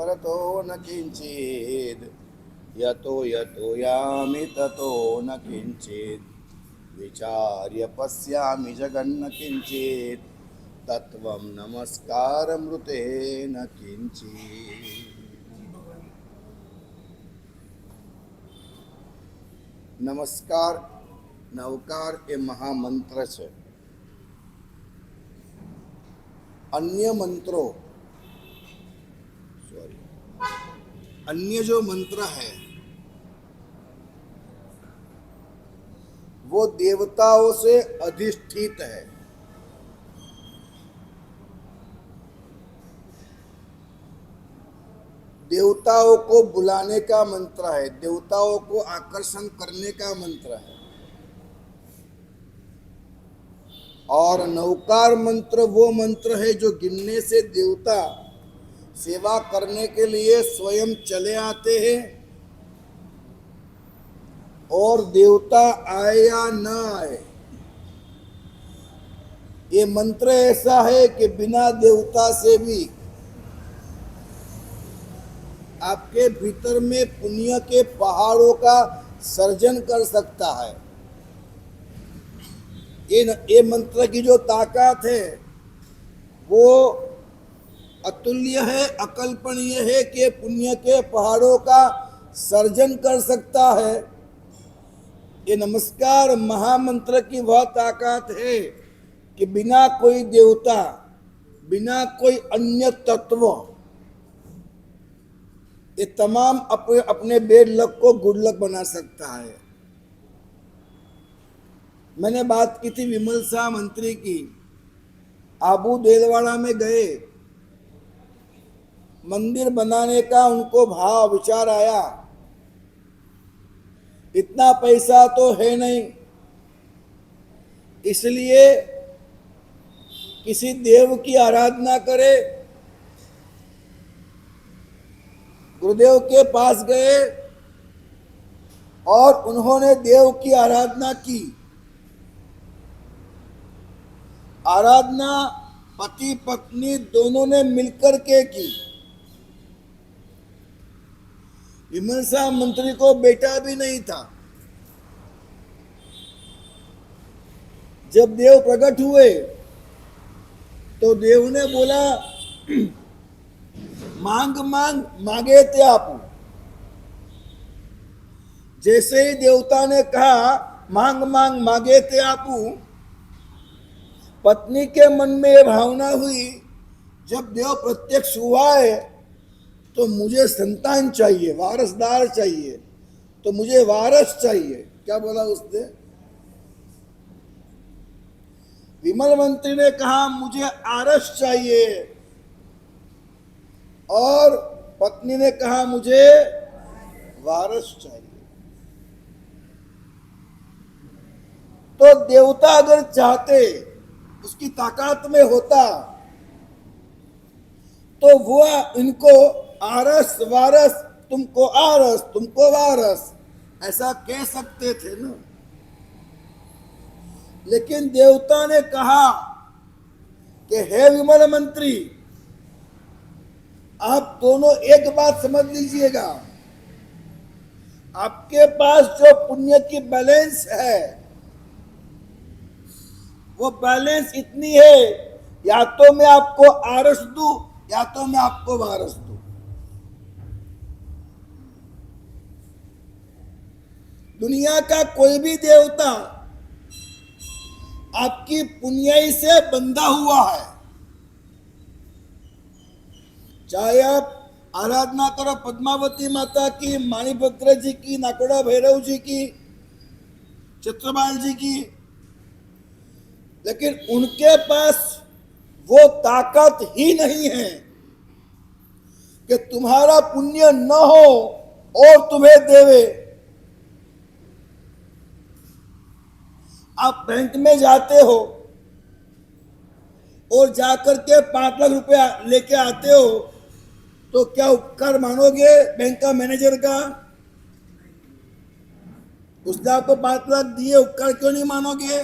परतो न किंचित् यतो यतो यामि ततो न किंचित् विचार्य पश्यामि जगन्न किंचित् तत्वं नमस्कारमृते न किंचित्। नमस्कार नवकार એ મહામંત્ર છે। अन्य मंत्रों अन्य जो मंत्र है वो देवताओं से अधिष्ठित है। देवताओं को बुलाने का मंत्र है, देवताओं को आकर्षण करने का मंत्र है। और नवकार मंत्र वो मंत्र है जो गिनने से देवता सेवा करने के लिए स्वयं चले आते हैं, और देवता आए या न आए, ये मंत्र ऐसा है कि बिना देवता से भी आपके भीतर में पुण्य के पहाड़ों का सर्जन कर सकता है। ये मंत्र की जो ताकत है वो अतुल्य है, अकल्पनीय है कि पुण्य के पहाड़ों का सर्जन कर सकता है। ये नमस्कार महामंत्र की वह ताकत है कि बिना कोई देवता, बिना कोई अन्य तत्व, ये तमाम अपने बेड लक को गुड लक बना सकता है। मैंने बात की थी विमल शाह मंत्री की। आबू देलवाड़ा में गए, मंदिर बनाने का उनको भाव विचार आया, इतना पैसा तो है नहीं, इसलिए किसी देव की आराधना करे। गुरुदेव के पास गए और उन्होंने देव की आराधना की। आराधना पति पत्नी दोनों ने मिलकर के की। विमल शाह मंत्री को बेटा भी नहीं था। जब देव प्रकट हुए तो देव ने बोला मांग मांग मांगे ते आपू। जैसे ही देवता ने कहा मांग मांग मांगे ते आपू, पत्नी के मन में यह भावना हुई, जब देव प्रत्यक्ष हुआ है तो मुझे संतान चाहिए, वारसदार चाहिए, तो मुझे वारस चाहिए। क्या बोला उसने? विमल मंत्री ने कहा मुझे आरस चाहिए, और पत्नी ने कहा मुझे वारस चाहिए। तो देवता अगर चाहते, उसकी ताकत में होता, तो वो इनको आरस वारस, तुमको आरस तुमको वारस ऐसा कह सकते थे ना। लेकिन देवता ने कहा कि हे विमल मंत्री, आप दोनों एक बात समझ लीजिएगा, आपके पास जो पुण्य की बैलेंस है वो बैलेंस इतनी है, या तो मैं आपको आरस दूं या तो मैं आपको वारस दूं। दुनिया का कोई भी देवता आपकी पुण्याई से बंधा हुआ है। चाहे आप आराधना करो पद्मावती माता की, माणिभद्र जी की, नाकोड़ा भैरव जी की, चित्रबाल जी की, लेकिन उनके पास वो ताकत ही नहीं है कि तुम्हारा पुण्य न हो और तुम्हें देवे। आप बैंक में जाते हो और जाकर के 5 लाख रुपया लेके आते हो, तो क्या उपकार मानोगे बैंक का मैनेजर का? उसने आपको 5 लाख दिए, उपकार क्यों नहीं मानोगे?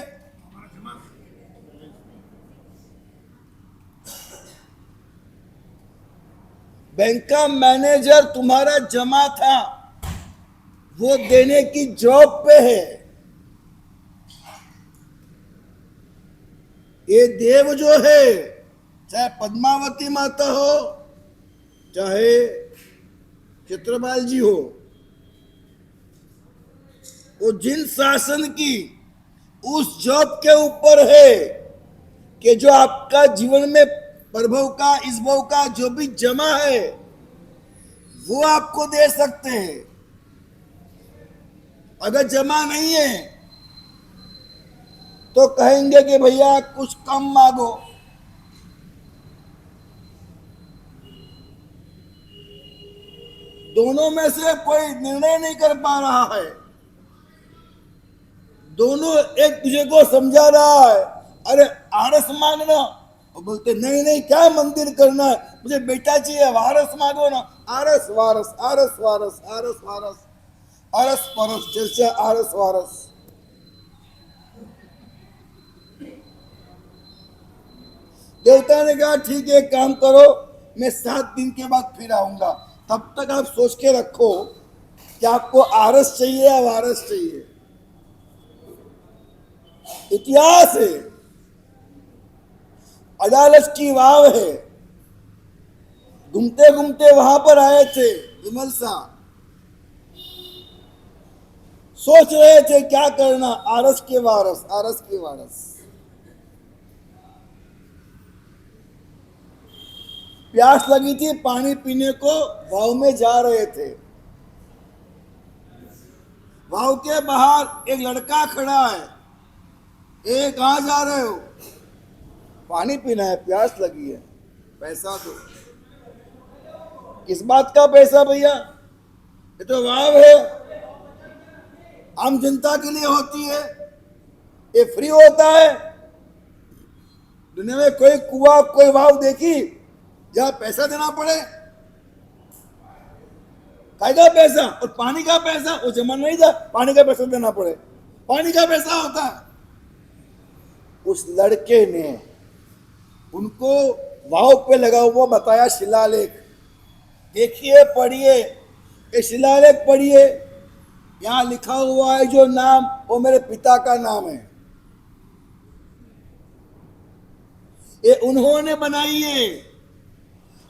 बैंक का मैनेजर तुम्हारा जमा था, वो देने की जॉब पे है। ये देव जो है, चाहे पद्मावती माता हो, चाहे चित्रपाल जी हो, वो जिन शासन की उस जॉब के ऊपर है कि जो आपका जीवन में प्रभव का, इस भव का जो भी जमा है वो आपको दे सकते हैं। अगर जमा नहीं है तो कहेंगे कि भैया कुछ कम मांगो। दोनों में से कोई निर्णय नहीं कर पा रहा है, दोनों एक दूसरे को समझा रहा है। अरे आरस मांगना, और बोलते नहीं नहीं क्या मंदिर करना है, मुझे बेटा चाहिए, वारस मांगो ना। आरस वारस, आरस वारस, आरस वारस, आरस परस, जैसे आरस वारस। देवता ने कहा ठीक है, काम करो, मैं 7 दिन के बाद फिर आऊंगा। तब तक आप सोच के रखो कि आपको आरस चाहिए या वारस चाहिए। इतिहास है, अदालत की वाव है। घूमते घूमते वहां पर आए थे विमल साहब, सोच रहे थे क्या करना, आरस के वारस, आरस के वारस। प्यास लगी थी, पानी पीने को वाव में जा रहे थे। वाव के बाहर एक लड़का खड़ा है। ए कहां जा रहे हो? पानी पीना है, प्यास लगी है, पैसा दो। किस बात का पैसा भैया? ये तो वाव है, आम जनता के लिए होती है, ये फ्री होता है। दुनिया में कोई कुआं, कोई वाव देखी जहां पैसा देना पड़े? कायदा पैसा और पानी का पैसा, वो जमा नहीं था, पानी का पैसा देना पड़े, पानी का पैसा होता है। उस लड़के ने उनको वाव पे लगा हुआ बताया शिलालेख, देखिए पढ़िए, ये शिलालेख पढ़िए, यहां लिखा हुआ है जो नाम, वो मेरे पिता का नाम है, ये उन्होंने बनाई है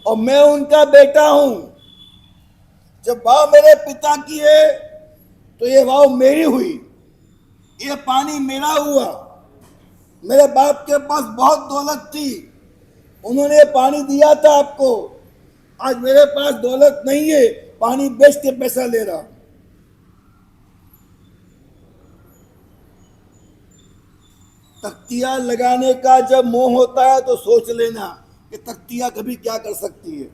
और मैं उनका बेटा हूं। जब वाव मेरे पिता की है तो ये वाव मेरी हुई, ये पानी मेरा हुआ। मेरे बाप के पास बहुत दौलत थी, उन्होंने पानी दिया था आपको। आज मेरे पास दौलत नहीं है, पानी बेच के पैसा ले रहा। तख्तियां लगाने का जब मोह होता है तो सोच लेना कि तख्तियां कभी क्या कर सकती है।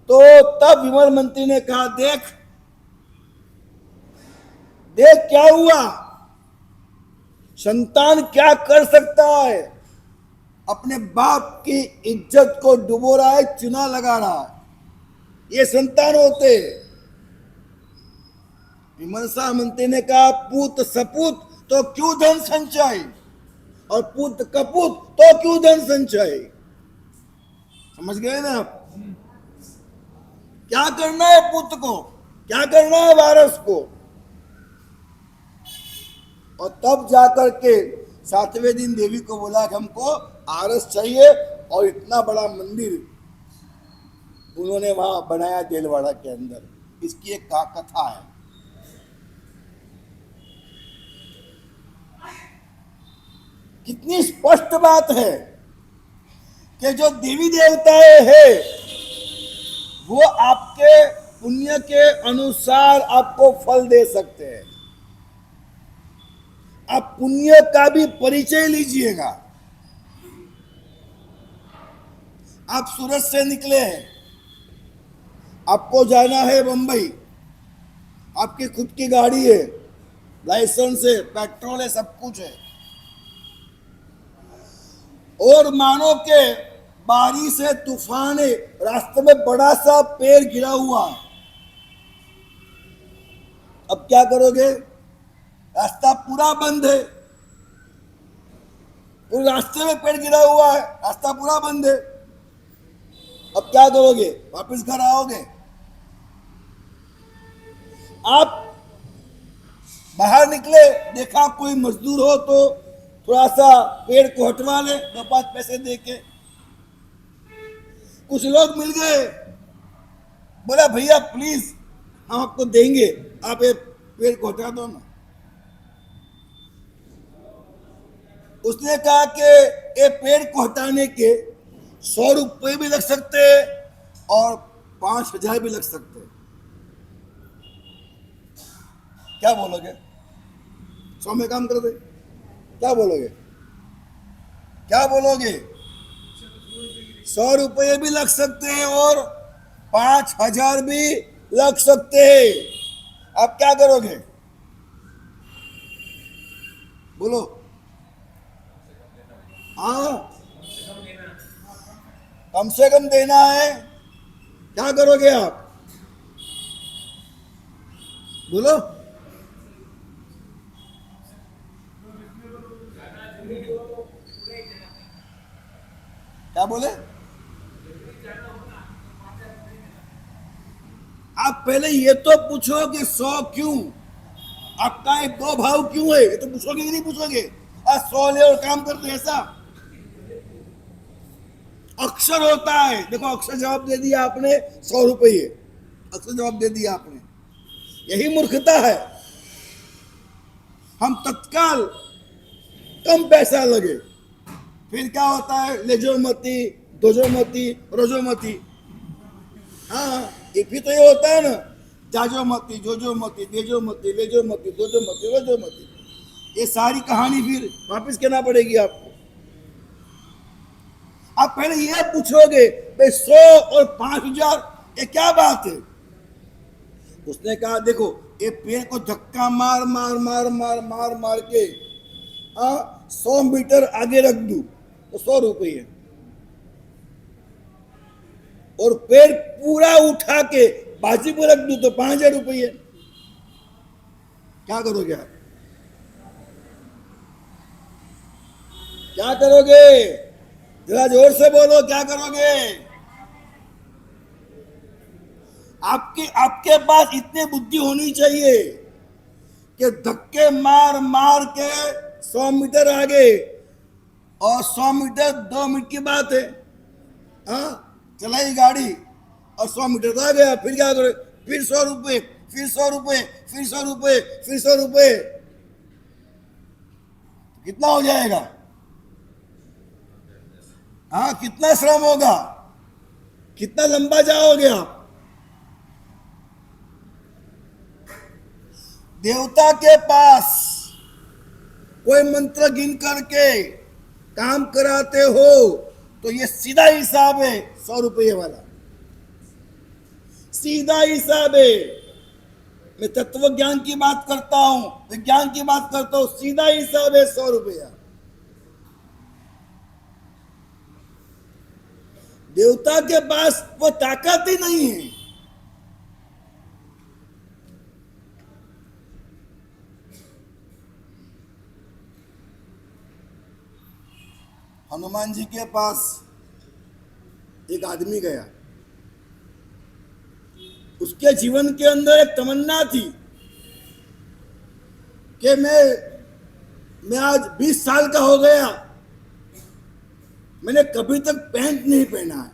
तो तब विमल मंत्री ने कहा, देख देख क्या हुआ, संतान क्या कर सकता है। अपने बाप की इज्जत को डुबो रहा है, चुना लगा रहा है, ये संतान होते। विमल साह मंत्री ने कहा, पूत सपूत तो क्यों धन संचय, और पूत कपूत तो क्यों धन संचय। समझ गए ना आप? क्या करना है पुत्र को, क्या करना है वारस को। और तब जाकर के 7वें दिन देवी को बोला कि हमको आरस चाहिए, और इतना बड़ा मंदिर उन्होंने वहां बनाया देलवाड़ा के अंदर। इसकी एक कथा है। कितनी स्पष्ट बात है कि जो देवी देवताएं हैं वो आपके पुण्य के अनुसार आपको फल दे सकते हैं। आप पुण्य का भी परिचय लीजिएगा। आप सूरत से निकले हैं, आपको जाना है बंबई, आपकी खुद की गाड़ी है, लाइसेंस है, पेट्रोल है, सब कुछ है, और मानो के बारिश है, तूफान है, रास्ते में बड़ा सा पेड़ गिरा हुआ है। अब क्या करोगे? रास्ता पूरा बंद है, रास्ते में पेड़ गिरा हुआ है, रास्ता पूरा बंद है। क्या करोगे? वापस घर आओगे? आप बाहर निकले, देखा कोई मजदूर हो तो थोड़ा सा पेड़ को हटवा ले 2-5 पैसे देके। कुछ लोग मिल गए, बोला भैया प्लीज हम आपको देंगे, आप ये पेड़ को हटा दो ना। उसने कहा कि ये पेड़ को हटाने के 100 रुपये भी लग सकते हैं और 5,000 भी लग सकते हैं। क्या बोलोगे? 100 में काम कर दे, क्या बोलोगे? क्या बोलोगे? 100 रुपये भी लग सकते हैं और 5,000 भी लग सकते हैं। आप क्या करोगे? बोलो। हाँ, कम से कम देना है। क्या करोगे आप? बोलो। क्या बोले? आप पहले ये तो पूछो कि 100 क्यों, आपका एक 2 भाव क्यों है, ये तो पूछोगे कि नहीं पूछोगे? 100 ले और काम करते ऐसा अक्षर होता है। देखो अक्षर जवाब दे दिया आपने 100 रुपये, अक्षर जवाब दे दिया आपने, यही मूर्खता है। हम तत्काल कम पैसा लगे, फिर क्या होता है? लेजोमती, दोजोमती, रोजोमती। हाँ, एक भी तो ये होता है ना, जाजोमती, जोजोमती, देजोमती, लेजोमती, दोजोमती, रोजोमती। ये सारी कहानी फिर वापस कहना पड़ेगी आपको। आप पहले ये पूछोगे भाई 100 और 5,000 ये क्या बात है? उसने कहा देखो ये पेड़ को धक्का मार मार मार मार मार मार के 100 मीटर आगे रख दूं तो 100 रुपये, और पेड़ पूरा उठा के बाजी पर रख दूं तो 5,000 रुपये। क्या करोगे आप? क्या करोगे? जरा जोर से बोलो, क्या करोगे? आपके पास इतनी बुद्धि होनी चाहिए कि धक्के मार मार के 100 मीटर आगे, और 100 मीटर 2 मिनट की बात है, हाँ चलाई गाड़ी और 100 मीटर तो आ गया, फिर क्या करोगे? फिर 100 रुपये, फिर 100 रुपये, फिर 100 रुपये, फिर 100 रुपये, कितना हो जाएगा? हाँ, कितना श्रम होगा, कितना लंबा जाओगे आप? देवता के पास कोई मंत्र गिन करके काम कराते हो तो ये सीधा हिसाब है 100 रुपये वाला, सीधा हिसाब है। मैं तत्व ज्ञान की बात करता हूं, विज्ञान की बात करता हूं, सीधा हिसाब है 100 रुपया। देवता के पास वो ताकत ही नहीं है। हनुमान जी के पास एक आदमी गया, उसके जीवन के अंदर एक तमन्ना थी कि मैं आज 20 साल का हो गया, मैंने कभी तक पैंट नहीं पहना है,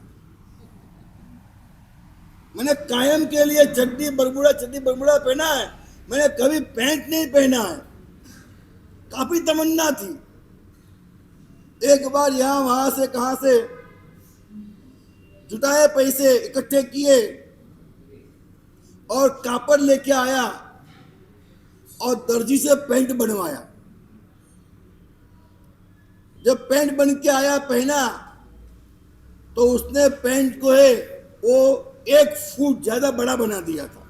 मैंने कायम के लिए चड्डी बरमुड़ा पहना है, मैंने कभी पैंट नहीं पहना है। काफी तमन्ना थी। एक बार यहां वहां से कहां से जुटाए पैसे इकट्ठे किए और कापड़ लेके आया और दर्जी से पैंट बनवाया। जब पैंट बन के आया, पहना, तो उसने पैंट को है वो 1 फुट ज्यादा बड़ा बना दिया था।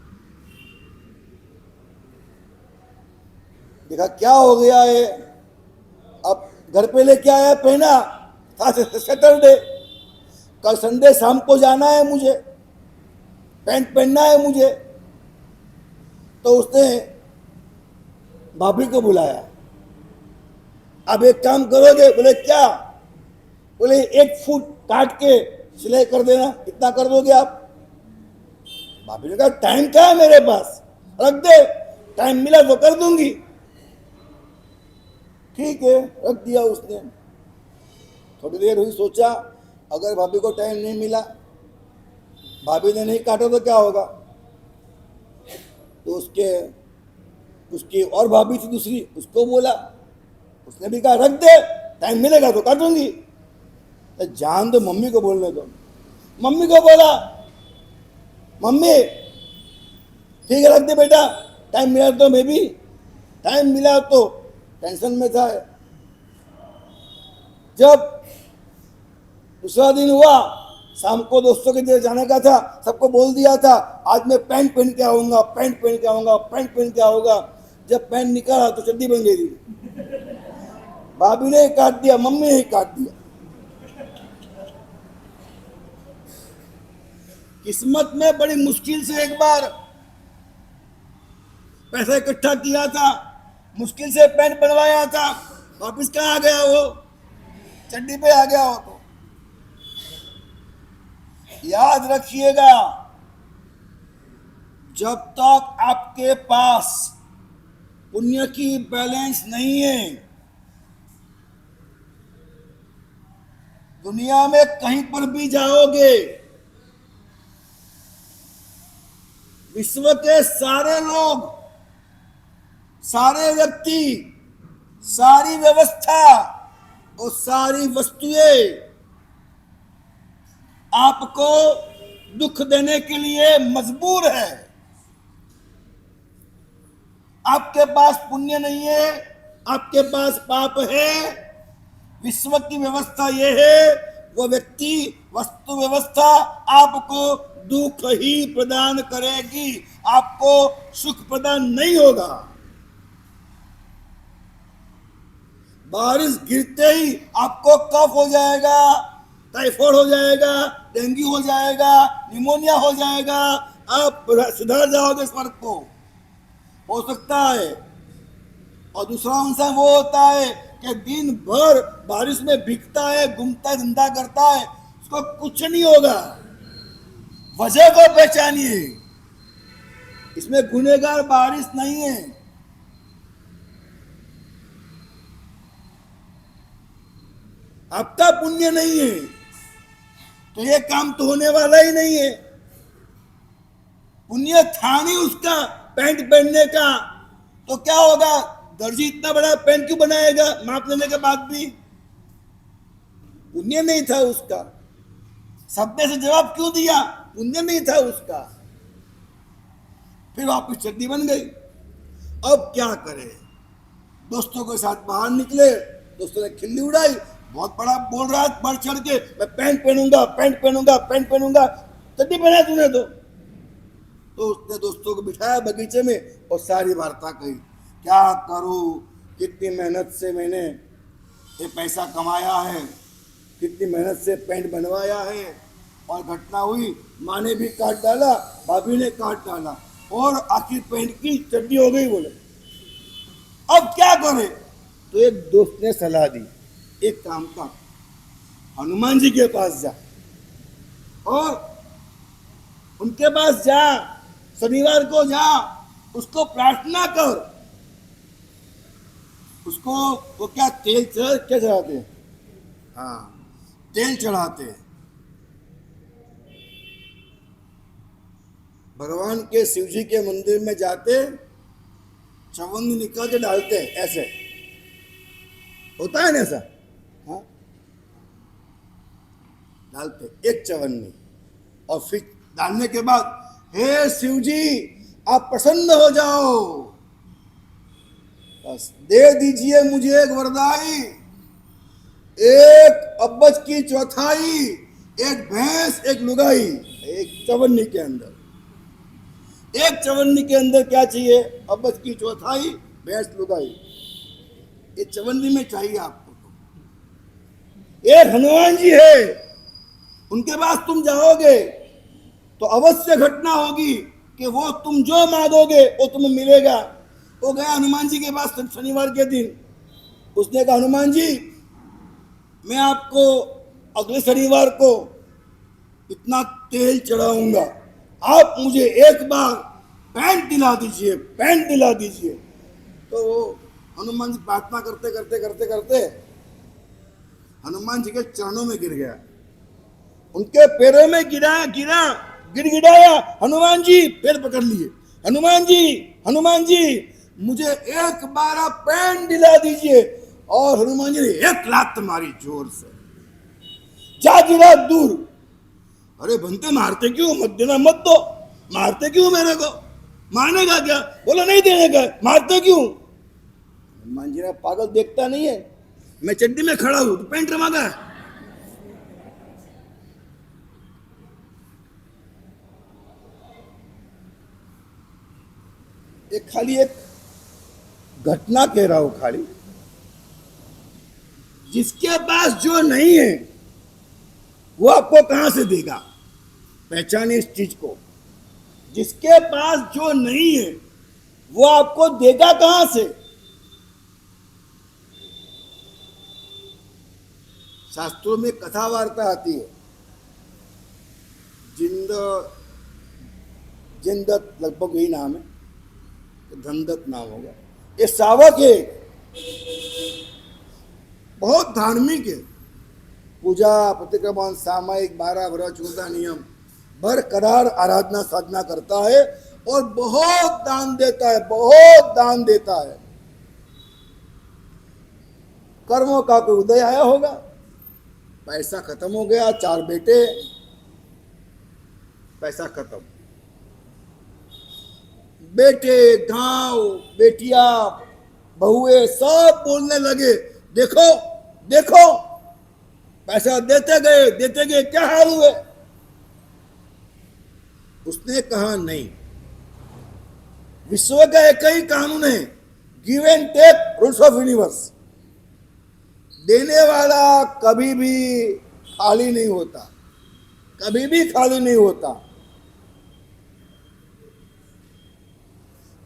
देखा क्या हो गया है? अब घर पे लेके आया, पहना, था सैटरडे, कल संडे शाम को जाना है मुझे, पैंट पहनना है मुझे, तो उसने भाभी को बुलाया। अब एक काम करोगे? बोले क्या? बोले 1 फुट काट के सिलाई कर देना, कितना कर दोगे आप? भाभी ने कहा टाइम क्या है मेरे पास, रख दे, टाइम मिला तो कर दूंगी। ठीक है, रख दिया उसने। थोड़ी देर हुई, सोचा अगर भाभी को टाइम नहीं मिला, भाभी ने नहीं काटा तो क्या होगा? तो उसकी और भाभी थी दूसरी, उसको बोला, उसने भी कहा रख दे, टाइम मिलेगा तो काटूंगी। तो जान दो, मम्मी को बोलने दो। मम्मी को बोला, मम्मी ठीक है रख दे बेटा, टाइम मिला तो, मैं भी टाइम मिला तो टेंशन में था। जब दूसरा दिन हुआ, शाम को दोस्तों के लिए जाने का था, सबको बोल दिया था आज मैं पैंट पहन के आऊंगा, पैंट पहन के आऊंगा, पैंट पहन के आऊंगा। जब पैंट निकाला तो चड्डी बन गई थी। भाभी ने काट दिया, मम्मी ने काट दिया। किस्मत में बड़ी मुश्किल से एक बार पैसा इकट्ठा किया था, मुश्किल से पैंट बनवाया था, वापिस कहाँ आ गया वो? चड्डी पे आ गया हो। तो याद रखिएगा, जब तक आपके पास पुण्य की बैलेंस नहीं है, दुनिया में कहीं पर भी जाओगे, विश्व के सारे लोग, सारे व्यक्ति, सारी व्यवस्था और सारी वस्तुएं आपको दुख देने के लिए मजबूर है। आपके पास पुण्य नहीं है, आपके पास पाप है, विश्व की व्यवस्था ये है, वो व्यक्ति, वस्तु व्यवस्था आपको दुख ही प्रदान करेगी, आपको सुख प्रदान नहीं होगा। बारिश गिरते ही आपको कफ हो जाएगा, टाइफाइड हो जाएगा, डेंगू हो जाएगा, निमोनिया हो जाएगा, आप सुधर जाओगे इस फर्क को, हो सकता है। और दूसरा इंसान वो होता है कि दिन भर बारिश में भीगता है, घूमता है, धंधा करता है, उसको कुछ नहीं होगा। वजह को पहचानिए, इसमें गुनहगार बारिश नहीं है। आपका पुण्य नहीं है तो ये काम तो होने वाला ही नहीं है। पुण्य था नहीं उसका पैंट पहनने का, तो क्या होगा? दर्जी इतना बड़ा पैंट क्यों बनाएगा माप लेने के बाद भी? पुण्य नहीं था उसका। सबने से जवाब क्यों दिया? पुण्य नहीं था उसका। फिर वापिस चड्डी बन गई। अब क्या करे? दोस्तों के साथ बाहर निकले, दोस्तों ने खिल्ली उड़ाई, बहुत बड़ा बोल रहा है बढ़ चढ़ के, मैं पैंट पहनूंगा, पैंट पहनूंगा, पैंट पहनूंगा। चड्डी पहना तूने तो उसने दोस्तों को बिठाया बगीचे में और सारी वार्ता कही, क्या करूं, कितनी मेहनत से मैंने ये पैसा कमाया है, कितनी मेहनत से पैंट बनवाया है, और घटना हुई, माँ ने भी काट डाला, भाभी ने काट डाला, और आखिर पैंट की चड्डी हो गई। बोले अब क्या करे? तो एक दोस्त ने सलाह दी, एक काम कर, हनुमान जी के पास जा और उनके पास जा, शनिवार को जा, उसको प्रार्थना कर। उसको वो क्या तेल क्या चढ़ाते हैं? हाँ, तेल चढ़ाते हैं। भगवान के शिव जी के मंदिर में जाते, चवन्नी निकाल के डालते हैं, ऐसे होता है ना ऐसा? हाँ, डालते एक चवन्नी, और फिर डालने के बाद, हे शिव जी आप प्रसन्न हो जाओ, बस दे दीजिए मुझे एक वरदाई, एक अब्बज की चौथाई, एक भैंस, एक लुगाई, एक चवन्नी के अंदर। एक चवन्नी के अंदर क्या चाहिए? अब्बज की चौथाई, भैंस, लुगाई, ये चवन्नी में चाहिए आपको। तो एक हनुमान जी है, उनके पास तुम जाओगे तो अवश्य घटना होगी कि वो तुम जो मांगोगे वो तुम्हें मिलेगा। वो गया हनुमान जी के पास शनिवार के दिन, उसने कहा हनुमान जी मैं आपको अगले शनिवार को इतना तेल चढ़ाऊंगा, आप मुझे एक बार पैंट दिला दीजिए, पैंट दिला दीजिए। तो हनुमान जी प्रार्थना करते करते करते करते हनुमान जी के चरणों में गिर गया, उनके पैरों में गिड़गिड़ाया। हनुमान जी पैर पकड़ लिए, हनुमान जी, हनुमान जी मुझे एक बार आप पैंट दिला दीजिए। और हनुमान जी ने एक लात मारी जोर से, जा गिरा दूर। अरे बनते मारते क्यों, मत देना, मत दो, मारते क्यों मेरे को, मारने का क्या, बोला नहीं देने का, मारते क्यों। हनुमान जी ने, पागल देखता नहीं है, मैं चड्डी में खड़ा हूं तो पैंट मांगा है। खाली एक घटना कह रहा हूं, खाली जिसके पास जो नहीं है वो आपको कहां से देगा, पहचाने इस चीज को। जिसके पास जो नहीं है वो आपको देगा कहां से। शास्त्रों में कथा वार्ता आती है, जिंदत लगभग यही नाम है, धनदत्त नाम होगा। ये सावक है, बहुत धार्मिक है, पूजा प्रतिक्रमण सामायिक 12 व्रत 14 नियम बरकरार आराधना साधना करता है और बहुत दान देता है, बहुत दान देता है। कर्मों का कोई उदय आया होगा, पैसा खत्म हो गया, 4 बेटे, पैसा खत्म, बेटे गांव बेटिया बहुए सब बोलने लगे, देखो देखो पैसा देते गए क्या हाल हुए। उसने कहा नहीं, विश्व का एक ही कानून है, give and take, rules of universe. देने वाला कभी भी खाली नहीं होता, कभी भी खाली नहीं होता।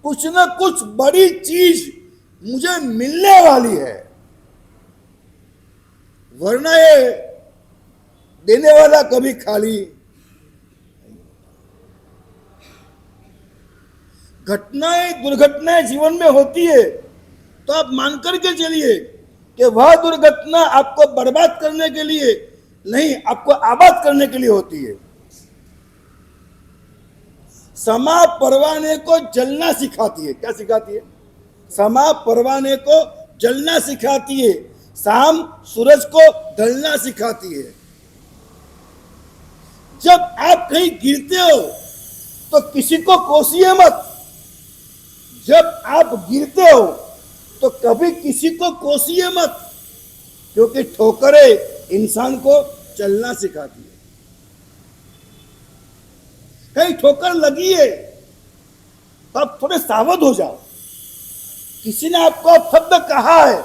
कुछ न कुछ बड़ी चीज मुझे मिलने वाली है, वरना ये देने वाला कभी खाली। घटनाएं दुर्घटनाएं जीवन में होती है तो आप मान करके चलिए कि वह दुर्घटना आपको बर्बाद करने के लिए नहीं, आपको आबाद करने के लिए होती है। समा परवाने को जलना सिखाती है, क्या सिखाती है, समा परवाने को जलना सिखाती है, शाम सूरज को ढलना सिखाती है। जब आप कहीं गिरते हो तो किसी को कोसिए मत, जब आप गिरते हो तो कभी किसी को कोसिए मत, क्योंकि ठोकरें इंसान को चलना सिखाती है। कहीं ठोकर लगी है तो आप थोड़े सावध हो जाओ। किसी ने आपको शब्द कहा है,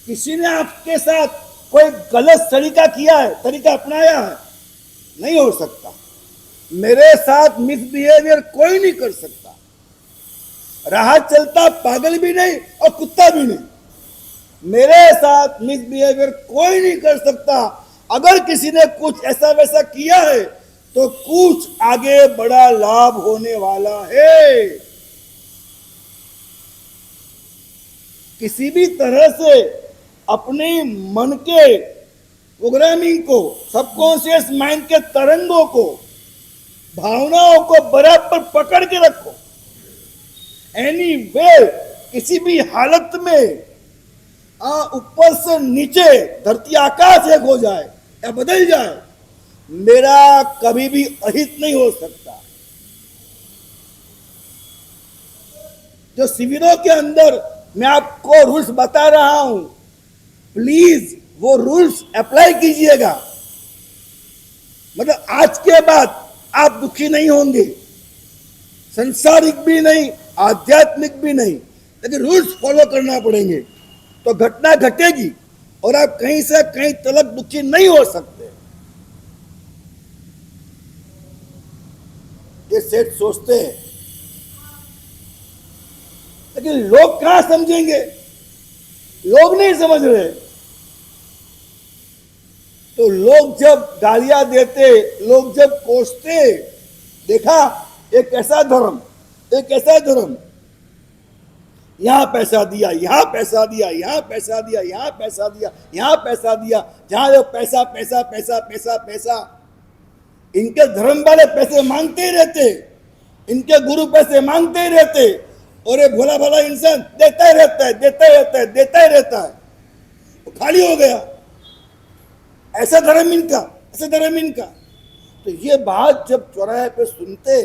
किसी ने आपके साथ कोई गलत तरीका किया है, तरीका अपनाया है, नहीं हो सकता। मेरे साथ मिसबिहेवियर कोई नहीं कर सकता, राह चलता पागल भी नहीं और कुत्ता भी नहीं, मेरे साथ मिसबिहेवियर कोई नहीं कर सकता। अगर किसी ने कुछ ऐसा वैसा किया है तो कुछ आगे बड़ा लाभ होने वाला है। किसी भी तरह से अपने मन के प्रोग्रामिंग को, सबकॉन्शियस माइंड के तरंगों को, भावनाओं को बराबर पकड़ के रखो। एनीवे, किसी भी हालत में ऊपर से नीचे धरती आकाश एक हो जाए या बदल जाए, मेरा कभी भी अहित नहीं हो सकता। जो शिविरों के अंदर मैं आपको रूल्स बता रहा हूं, प्लीज वो रूल्स अप्लाई कीजिएगा। मतलब आज के बाद आप दुखी नहीं होंगे, संसारिक भी नहीं, आध्यात्मिक भी नहीं, लेकिन रूल्स फॉलो करना पड़ेंगे तो घटना घटेगी और आप कहीं से कहीं तलक दुखी नहीं हो सकते। ये सेठ सोचते हैं, लेकिन लोग कहां समझेंगे, लोग नहीं समझ रहे। तो लोग जब गालियां देते, लोग जब कोसते, देखा एक ऐसा धर्म, एक ऐसा धर्म, यहां पैसा दिया, यहां पैसा दिया, यहां पैसा दिया, यहां पैसा दिया, यहां पैसा दिया, जहां जो पैसा पैसा पैसा पैसा पैसा, इनके धर्म वाले पैसे मांगते ही रहते, इनके गुरु पैसे मांगते ही रहते, और ये भोला भाला इंसान देता ही रहता है, देता ही रहता है, देता ही रहता है, वो खाली हो गया। ऐसा धर्म इनका, ऐसा धर्म इनका। तो ये बात जब चौराहे पे सुनते,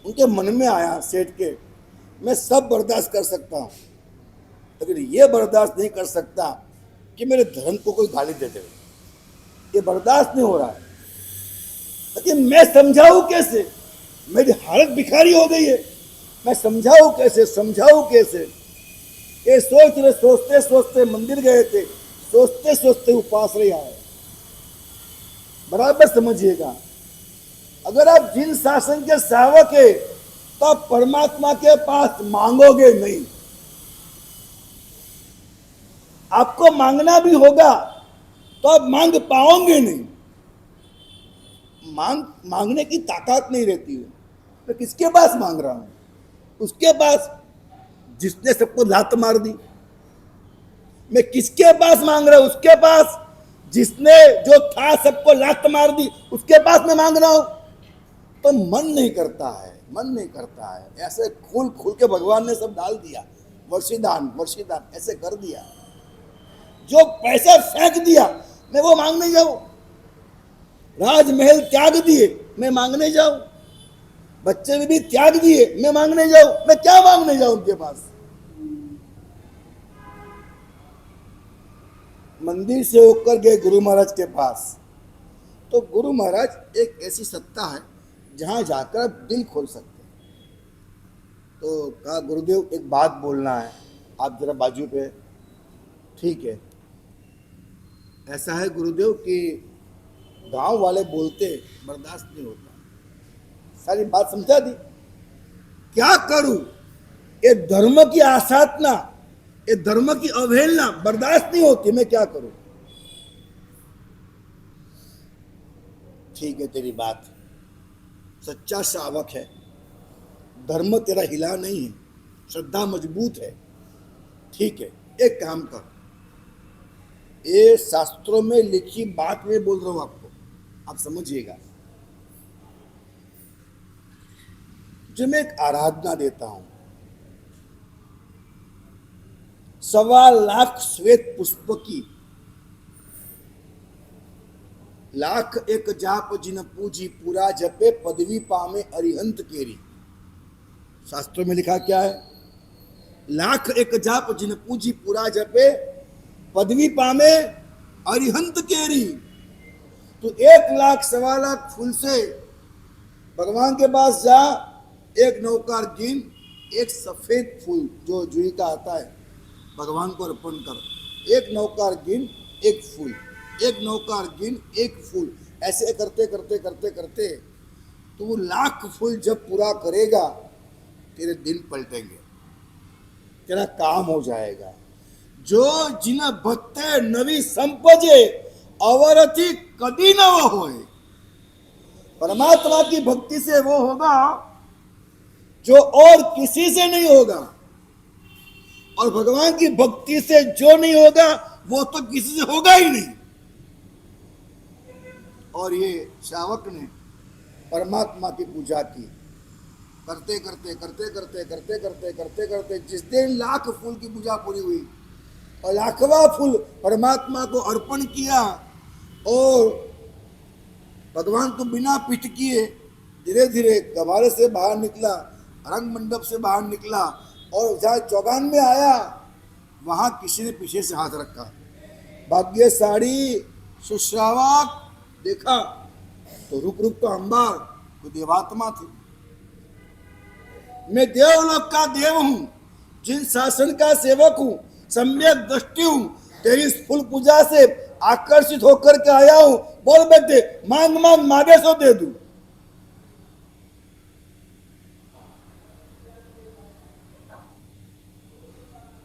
उनके मन में आया सेठ के, मैं सब बर्दाश्त कर सकता हूं, लेकिन ये बर्दाश्त नहीं कर सकता कि मेरे धर्म को कोई गाली दे दे। ये बर्दाश्त नहीं हो रहा है, लेकिन मैं समझाऊं कैसे? मेरी हालत भिखारी हो गई है, मैं समझाऊं कैसे, समझाऊं कैसे? ये सोच रहे, सोचते सोचते मंदिर गए थे, सोचते सोचते उपास रहे आए। बराबर समझिएगा, अगर आप जिन शासन के सेवक है तो आप परमात्मा के पास मांगोगे नहीं, आपको मांगना भी होगा तो आप मांग पाओगे नहीं। मांगने की ताकत नहीं रहती है। तो किसके पास मांग रहा हूं? उसके पास जिसने सबको लात मार दी। मैं किसके पास मांग रहा हूं? उसके पास जिसने जो था सबको लात मार दी, उसके पास मैं मांग रहा हूं। तो मन नहीं करता है, मन नहीं करता है। ऐसे खोल खोल के भगवान ने सब डाल दिया, वर्षीदान वर्षीदान ऐसे कर दिया। जो पैसा फेंक दिया, मैं वो मांगने जाऊं? राजमहल त्याग दिए, मैं मांगने जाऊं? बच्चे भी त्याग दिए, मैं मांगने जाऊं? मैं क्या मांगने जाऊं उनके पास? मंदिर से होकर गए गुरु महाराज के पास, तो गुरु महाराज एक ऐसी सत्ता है जहां जाकर आप दिल खोल सकते हैं। तो कहा गुरुदेव एक बात बोलना है, आप जरा बाजू पे। ठीक है, ऐसा है गुरुदेव कि गांव वाले बोलते बर्दाश्त नहीं होता। सारी बात समझा दी। क्या करूं? ये धर्म की आसाधना, ये धर्म की अवहेलना बर्दाश्त नहीं होती, मैं क्या करूं? ठीक है, तेरी बात, सच्चा श्रावक है, धर्म तेरा हिला नहीं है, श्रद्धा मजबूत है। ठीक है, एक काम कर, ये शास्त्रों में लिखी बात मैं बोल रहा हूं आपको, आप समझिएगा। जो मैं एक आराधना देता हूं, 1.25 लाख श्वेत पुष्प की, लाख एक जाप जिन पूजी पूरा जपे पदवी पामे अरिहंत केरी। शास्त्रों में लिखा क्या है? लाख एक जाप जिन पूजी पूरा जपे पदवी पामे अरिहंत केरी। तो 1 लाख 1.25 लाख फूल से भगवान के पास जा, एक नौकार गिन, एक सफेद फूल जो जुई का आता है भगवान को अर्पण कर। एक नौकार गिन, एक फूल, एक नौकार गिन, एक फूल। ऐसे करते करते करते करते तो वो लाख फूल जब पूरा करेगा, तेरे दिन पलटेंगे, तेरा काम हो जाएगा। जो जिन भक्ते नवी संपजे अवरथी कभी न वो होए। परमात्मा की भक्ति से वो होगा जो और किसी से नहीं होगा, और भगवान की भक्ति से जो नहीं होगा वो तो किसी से होगा ही नहीं। और ये श्रावक ने परमात्मा की पूजा की, करते करते करते करते करते करते करते करते जिस दिन लाख फूल की पूजा पूरी हुई और लाखवां फूल परमात्मा को अर्पण किया, और भगवान को बिना पिट किए धीरे धीरे गवारे से बाहर निकला, रंग मंडप से बाहर निकला, और जहाँ चौगान में आया वहां किसी ने पीछे से हाथ रखा। भाग्यशाली सुश्रावक देखा तो रूप रूप का अंबार, तो देवात्मा थी। मैं देवलोक का देव हूं, जिन शासन का सेवक हूं, सम्यक दृष्टि हूं, तेरी इस फूल पूजा से आकर्षित होकर के आया हूं। बोल बेटे, मांग मांग, मांगे सो दे दूं।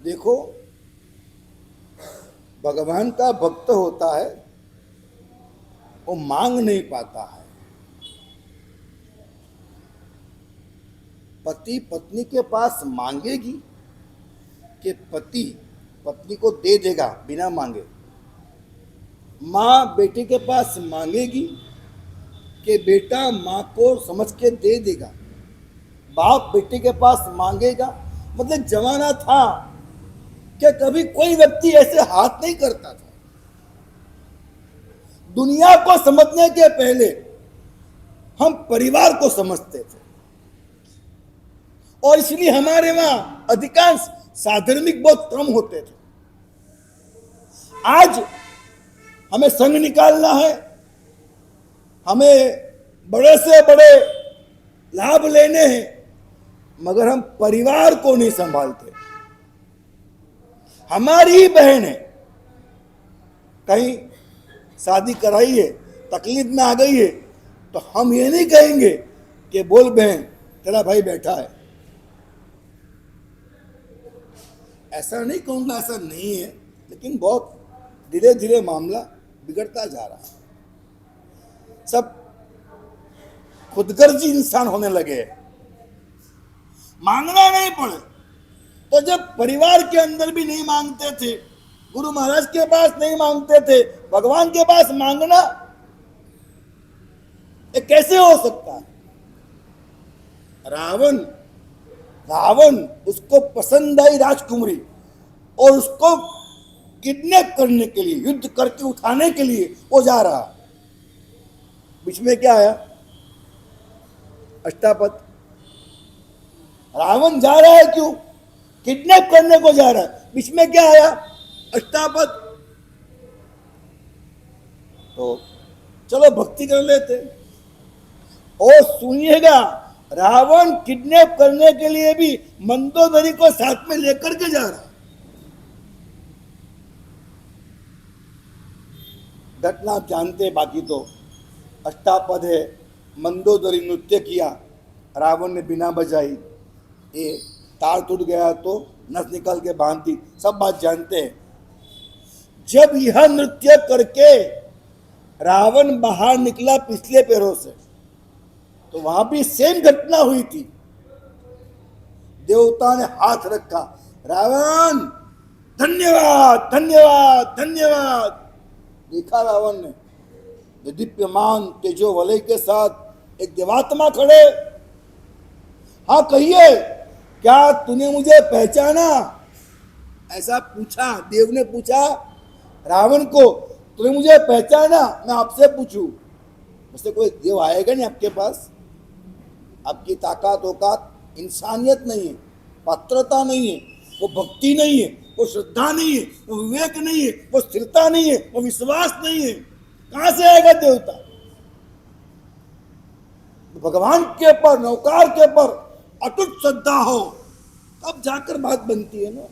देखो, भगवान का भक्त होता है वो मांग नहीं पाता है। पति पत्नी के पास मांगेगी कि पति पत्नी को दे देगा बिना मांगे? माँ बेटे के पास मांगेगी कि बेटा माँ को समझ के दे देगा? बाप बेटे के पास मांगेगा? मतलब जमाना था कि कभी कोई व्यक्ति ऐसे हाथ नहीं करता था। दुनिया को समझने के पहले हम परिवार को समझते थे, और इसलिए हमारे वहां अधिकांश साधर्मिक बहुत कम होते थे। आज हमें संघ निकालना है, हमें बड़े से बड़े लाभ लेने हैं, मगर हम परिवार को नहीं संभालते। हमारी ही बहन है, कहीं शादी कराई है, तकलीफ में आ गई है, तो हम ये नहीं कहेंगे कि बोल बहन तेरा भाई बैठा है। ऐसा नहीं कहूंगा, ऐसा नहीं है, लेकिन बहुत धीरे धीरे मामला बिगड़ता जा रहा है। सब खुदगर्जी इंसान होने लगे। मांगना नहीं पड़े तो जब परिवार के अंदर भी नहीं मांगते थे, गुरु महाराज के पास नहीं मांगते थे, भगवान के पास मांगना ये कैसे हो सकता है? रावण उसको पसंद आई राजकुमारी, और उसको किडनैप करने के लिए, युद्ध करके उठाने के लिए वो जा रहा। बीच में क्या आया? अष्टापद। रावण जा रहा है क्यों? किडनैप करने को जा रहा है। बीच में क्या आया? अष्टापद। तो चलो भक्ति कर लेते। और सुनिएगा, रावण किडनैप करने के लिए भी मंदोदरी को साथ में लेकर के जा रहा है। घटना जानते, बाकी तो अष्टापद है। मंदोदरी नृत्य किया, रावण ने बिना बजाई, ये तार टूट गया तो नस निकाल के बांध दी, सब बात जानते हैं। जब यह नृत्य करके रावण बाहर निकला पिछले पैरों से, तो वहां भी सेम घटना हुई थी। देवता ने हाथ रखा, रावण धन्यवाद धन्यवाद धन्यवाद। देखा रावण ने, दीप्यमान तेजो वलय के साथ एक देवात्मा खड़े। हाँ कहिए, क्या तूने मुझे पहचाना? ऐसा पूछा, देव ने पूछा रावण को, तूने मुझे पहचाना? मैं आपसे पूछूं, उससे कोई देव आएगा नहीं आपके पास? आपकी ताकत औकात, इंसानियत नहीं है, पात्रता नहीं है, वो भक्ति नहीं है, वो श्रद्धा नहीं है, वो विवेक नहीं है, वो स्थिरता नहीं है, वो विश्वास नहीं है, कहां से आएगा देवता? भगवान के पर, नौकार के पर अटूट श्रद्धा हो, तब जाकर बात बनती है ना।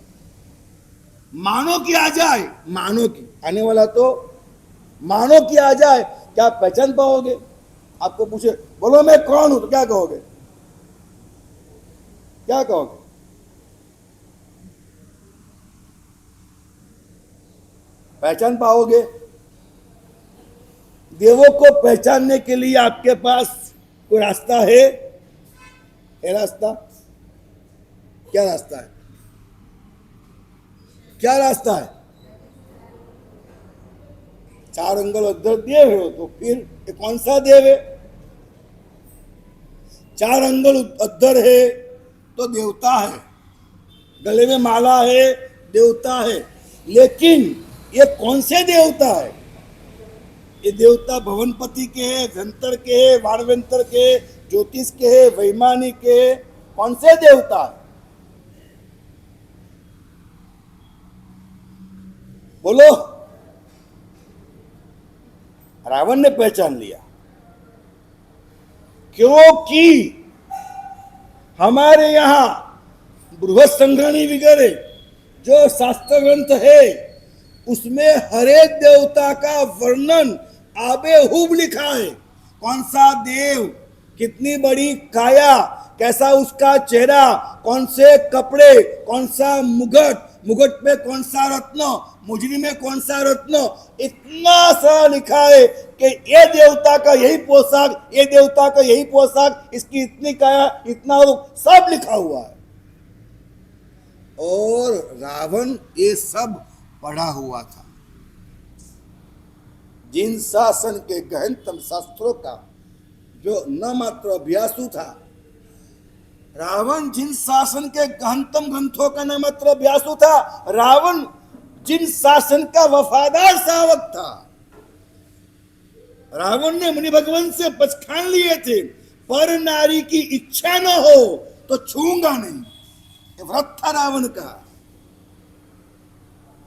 मानो कि आ जाए, मानो कि आने वाला तो मानो कि आ जाए, क्या पहचान पाओगे? आपको पूछे बोलो मैं कौन हूं, तो क्या कहोगे? क्या कहोगे? पहचान पाओगे? देवों को पहचानने के लिए आपके पास कोई रास्ता है? रास्ता? क्या रास्ता है? क्या रास्ता है? चार अंगल अद्धर देव हो तो फिर ये कौन सा देव है? चार अंगल अद्धर है तो देवता है, गले में माला है देवता है, लेकिन ये कौन से देवता है? ये देवता भवनपति के है, धंतर के है, वाणवेंतर के, ज्योतिष के है, वैमानिक के, कौन से देवता है? बोलो। रावण ने पहचान लिया, क्योंकि हमारे यहां बृहद संग्रहणी वगैरह जो शास्त्र ग्रंथ है, उसमें हरे देवता का वर्णन आबेहूब लिखा है। कौन सा देव, कितनी बड़ी काया, कैसा उसका चेहरा, कौन से कपड़े, कौन सा मुगट, मुकुट पे कौन सा रत्न, मुजरी में कौन सा रत्न, इतना सारा लिखा है कि ये देवता का यही पोशाक, ये देवता का यही पोशाक, इसकी इतनी काया, इतना रूप, सब लिखा हुआ है। और रावण ये सब पढ़ा हुआ था। जिन शासन के गहनतम शास्त्रों का जो न मात्र अभ्यासु था, रावण जिन शासन के गहनतम ग्रंथों का न मात्र अभ्यासु था, रावण जिन शासन का वफादार शावक था। रावण ने मुनि भगवान से पचखान लिए थे, पर नारी की इच्छा न हो तो छूंगा नहीं। ये व्रत था रावण का,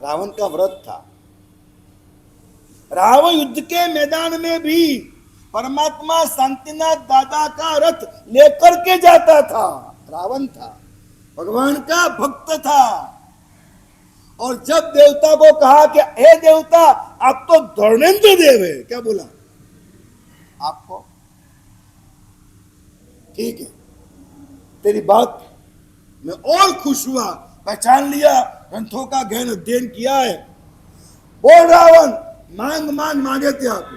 रावण का व्रत था। रावण युद्ध के मैदान में भी परमात्मा शांतिनाथ दादा का रथ लेकर के जाता था। रावण था, भगवान का भक्त था। और जब देवता को कहा कि हे देवता, आप तो धर्मेंद्र देव है, क्या बोला आपको? ठीक है, तेरी बात मैं और खुश हुआ, पहचान लिया, ग्रंथों का गहन अध्ययन किया है। बोल रावण, मांग मांग मांगे थे आप।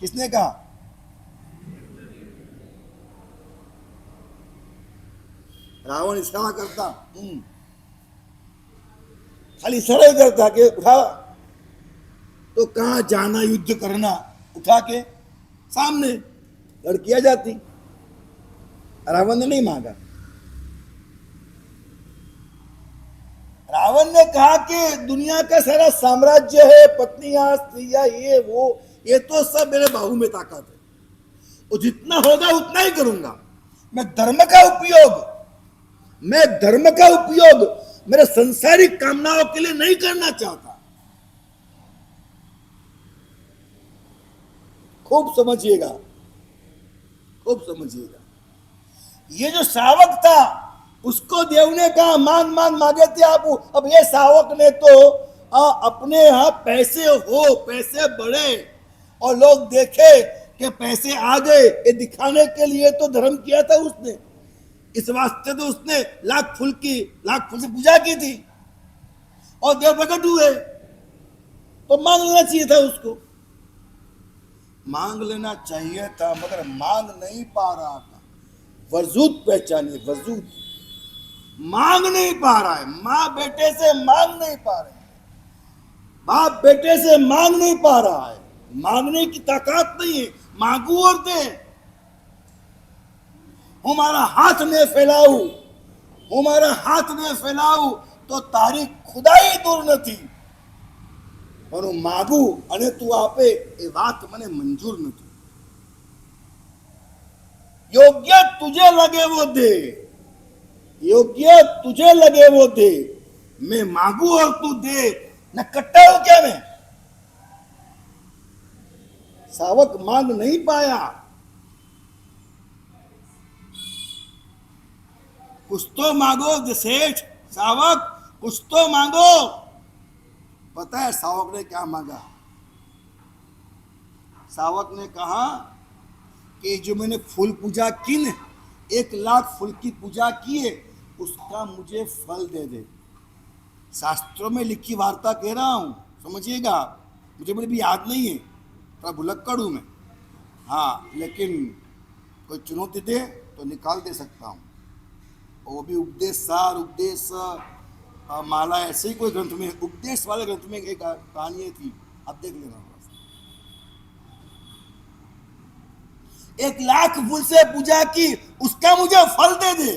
किसने कहा? रावण इशारा करता, खाली इशारा करता कि उठा, तो कहां जाना युद्ध करना, उठा के सामने लड़कियां जाती। रावण ने नहीं मांगा। रावण ने कहा कि दुनिया का सारा साम्राज्य है, पत्नियां, स्त्रियां, ये वो, ये तो सब मेरे बाहु में ताकत है, और जितना होगा उतना ही करूंगा। मैं धर्म का उपयोग मेरे संसारिक कामनाओं के लिए नहीं करना चाहता। खूब समझिएगा, खूब समझिएगा। ये जो शावक था, उसको देव ने कहा मांग मांग मांगे थे आप। अब ये शावक ने तो अपने यहां पैसे हो, पैसे बढ़े और लोग देखे कि पैसे आ गए, ये दिखाने के लिए तो धर्म किया था उसने। इस वास्ते तो उसने लाख फूल से पूजा की थी, और देव प्रकट हुए, तो मांग लेना चाहिए था उसको। मांग लेना चाहिए था, मगर मांग नहीं पा रहा था। वजूद पहचानिए, वजूद मांग नहीं पा रहा है। मां बेटे से मांग नहीं पा रहे, बाप बेटे से मांग नहीं पा रहा है। मांगने की ताकत नहीं है। मांगू और दे। हमारा हाथ में फैलाऊ, हमारा हाथ में फैलाऊ तो तारी खुदाई दूर નથી, પણ હું માગું અને તું આપે એ વાત મને મંજૂર નથી। योग्य तुझे लगे वो दे, योग्य तुझे लगे वो दे। मैं मांगू और तू दे, न कट्टा हूं क्या मैं? शावक मांग नहीं पाया। कुछ तो मांगो सेठ, शावक कुछ तो मांगो। पता है शावक ने क्या मांगा? शावक ने कहा कि जो मैंने फूल पूजा की न, 1,00,000 फूल की पूजा की है, उसका मुझे फल दे दे। शास्त्रों में लिखी वार्ता कह रहा हूं, समझिएगा। मुझे भी याद नहीं है, थोड़ा भुलक्कड़ हूं मैं। हाँ, लेकिन कोई चुनौती दे तो निकाल दे सकता हूं। वो भी उपदेश सार, उपदेश माला, ऐसे ही कोई ग्रंथ में, उपदेश वाले ग्रंथ में एक कहानी थी, आप देख लेना। 1,00,000 फूल से पूजा की, उसका मुझे फल दे दे।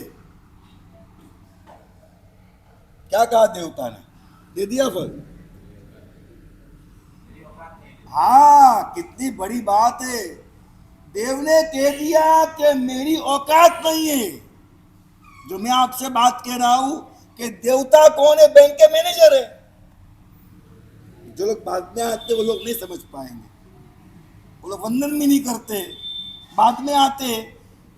क्या कहा देवता ने? दे दिया फल। हाँ, कितनी बड़ी बात है। देव ने कह दिया कि मेरी औकात नहीं है। जो मैं आपसे बात कह रहा हूं कि देवता कौन है? बैंक के मैनेजर है। जो लोग बाद में आते वो लोग नहीं समझ पाएंगे, वो लोग वंदन भी नहीं करते, बाद में आते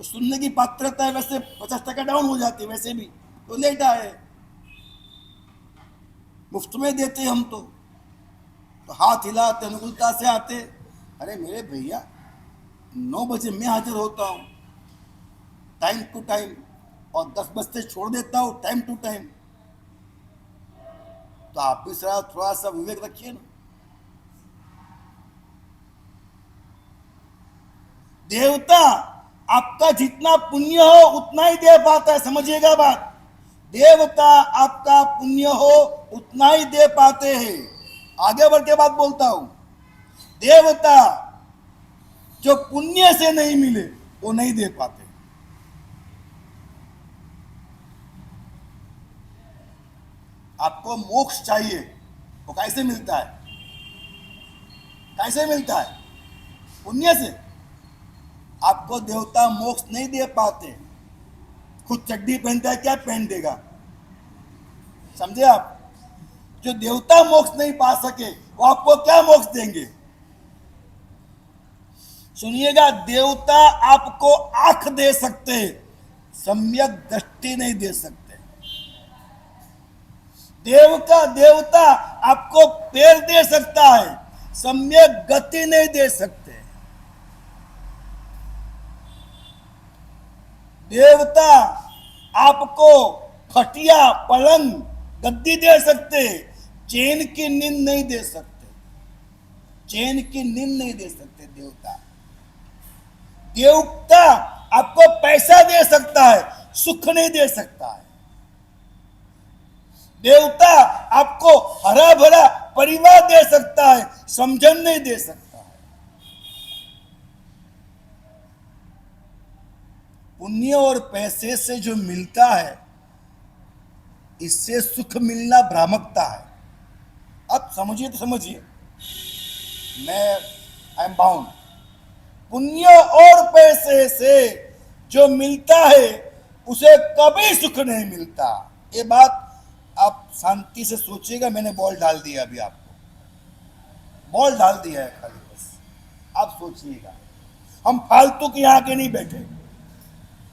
तो सुनने की पात्रता है वैसे 50% डाउन हो जाती है। वैसे भी तो लेट आए, मुफ्त में देते हम तो हाथ हिलाते, अनुकूलता से आते। अरे मेरे भैया, 9 बजे मैं हाजिर होता हूँ टाइम टू टाइम, और 10 बजते छोड़ देता हूँ टाइम टू टाइम। तो आप भी थोड़ा सा विवेक रखिए ना। देवता आपका जितना पुण्य हो उतना ही दे पाता है, समझिएगा बात। देवता आपका पुण्य हो उतना ही दे पाते हैं। आगे बढ़ के बात बोलता हूं। देवता जो पुण्य से नहीं मिले वो नहीं दे पाते। आपको मोक्ष चाहिए, वो कैसे मिलता है? कैसे मिलता है? पुण्य से। आपको देवता मोक्ष नहीं दे पाते। खुद चड्डी पहनता है, क्या पहन देगा? समझे आप? जो देवता मोक्ष नहीं पा सके वो आपको क्या मोक्ष देंगे? सुनिएगा, देवता आपको आंख दे सकते, सम्यक दृष्टि नहीं दे सकते। देवता आपको पैर दे सकता है, सम्यक गति नहीं दे सकते। देवता आपको खटिया, पलंग, गद्दी दे सकते, चैन की नींद नहीं दे सकते। चैन की नींद नहीं दे सकते देवता। देवता आपको पैसा दे सकता है, सुख नहीं दे सकता है। देवता आपको हरा भरा परिवार दे सकता है, समझन नहीं दे सकता है। पुण्य और पैसे से जो मिलता है, इससे सुख मिलना भ्रामकता है। अब समझिए तो समझिए, मैं आई एम बाउंड। पुण्य और पैसे से जो मिलता है उसे कभी सुख नहीं मिलता। ये बात आप शांति से सोचिएगा। मैंने बॉल डाल दिया, अभी आपको बॉल डाल दिया है खाली, बस आप सोचिएगा। हम फालतू के यहाँ के नहीं बैठे,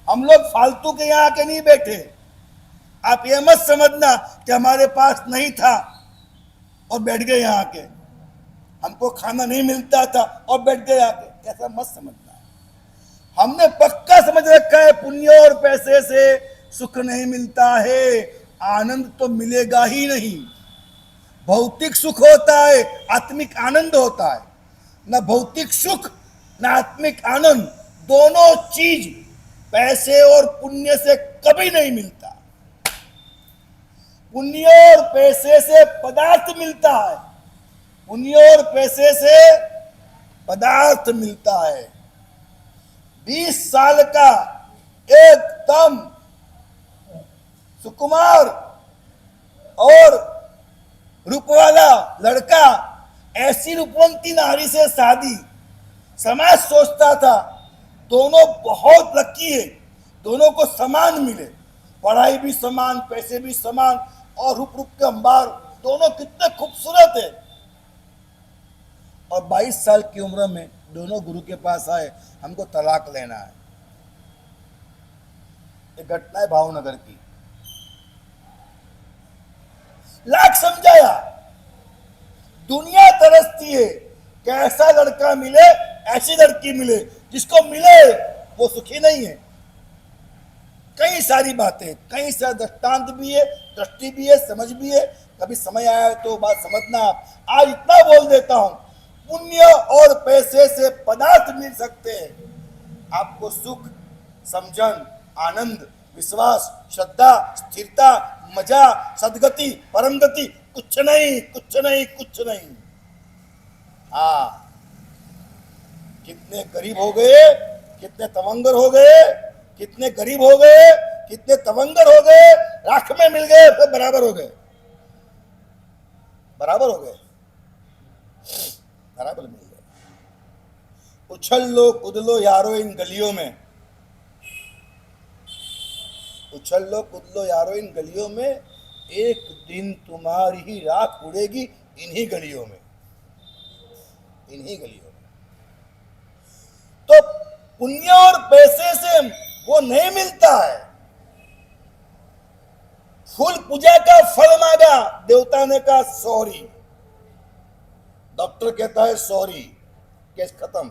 हम लोग फालतू के यहाँ के नहीं बैठे। आप ये मत समझना कि हमारे पास नहीं था और बैठ गए यहाँ के, हमको खाना नहीं मिलता था और बैठ गए यहाँ के, ऐसा मत समझना। हमने पक्का समझ रखा है पुण्य और पैसे से सुख नहीं मिलता है, आनंद तो मिलेगा ही नहीं। भौतिक सुख होता है, आत्मिक आनंद होता है। न भौतिक सुख न आत्मिक आनंद, दोनों चीज पैसे और पुण्य से कभी नहीं मिलता। पुण्य और पैसे से पदार्थ मिलता है, पुण्य और पैसे से पदार्थ मिलता है। 20 साल का एकदम सुकुमार और रूप वाला लड़का, ऐसी रूपवंती नारी से शादी, समाज सोचता था दोनों बहुत लकी है, दोनों को समान मिले, पढ़ाई भी समान, पैसे भी समान और रूप के अंबार, दोनों कितने खूबसूरत है। और 22 साल की उम्र में दोनों गुरु के पास आए, हमको तलाक लेना है। एक घटना है भावनगर की। लाख समझाया, दुनिया तरसती है कि ऐसा लड़का मिले, ऐसी लड़की मिले, जिसको मिले वो सुखी नहीं है। कई सारी बातें, कई सारे दृष्टांत भी है, दृष्टि भी है, समझ भी है। कभी समय आया तो बात समझना। आज इतना बोल देता हूं, पुण्य और पैसे से पदार्थ मिल सकते हैं, आपको सुख, समझन, आनंद, विश्वास, श्रद्धा, स्थिरता, मजा, सदगति, परम गति कुछ नहीं, कुछ नहीं, कुछ नहीं। हाँ, कितने गरीब हो गए, कितने तवंगर हो गए, कितने गरीब हो गए, कितने तवंगर हो गए, राख में मिल गए तो बराबर हो गए, बराबर हो गए, बराबर मिल गए। उछल लो कूद लो यारो इन गलियों में, उछल लो कूद लो यारो इन गलियों में, एक दिन तुम्हारी ही राख उड़ेगी इन्हीं गलियों में, इन्हीं गलियों में। तो पुण्य और पैसे से वो नहीं मिलता है। फूल पूजा का फल मांगा, देवता ने कहा सॉरी, डॉक्टर कहता है सॉरी, केस खत्म।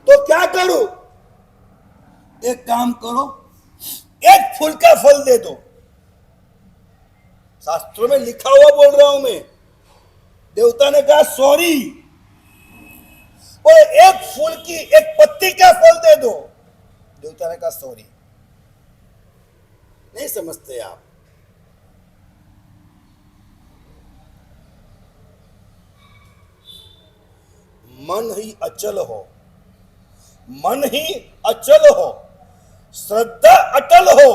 तो क्या करूं? एक काम करो, एक फूल का फल दे दो, शास्त्रों में लिखा हुआ बोल रहा हूं मैं। देवता ने कहा सॉरी, और एक फूल की एक पत्ती का फल दे दो। देवता ने कहा सॉरी। नहीं समझते आप? मन ही अचल हो, मन ही अचल हो, श्रद्धा अटल हो,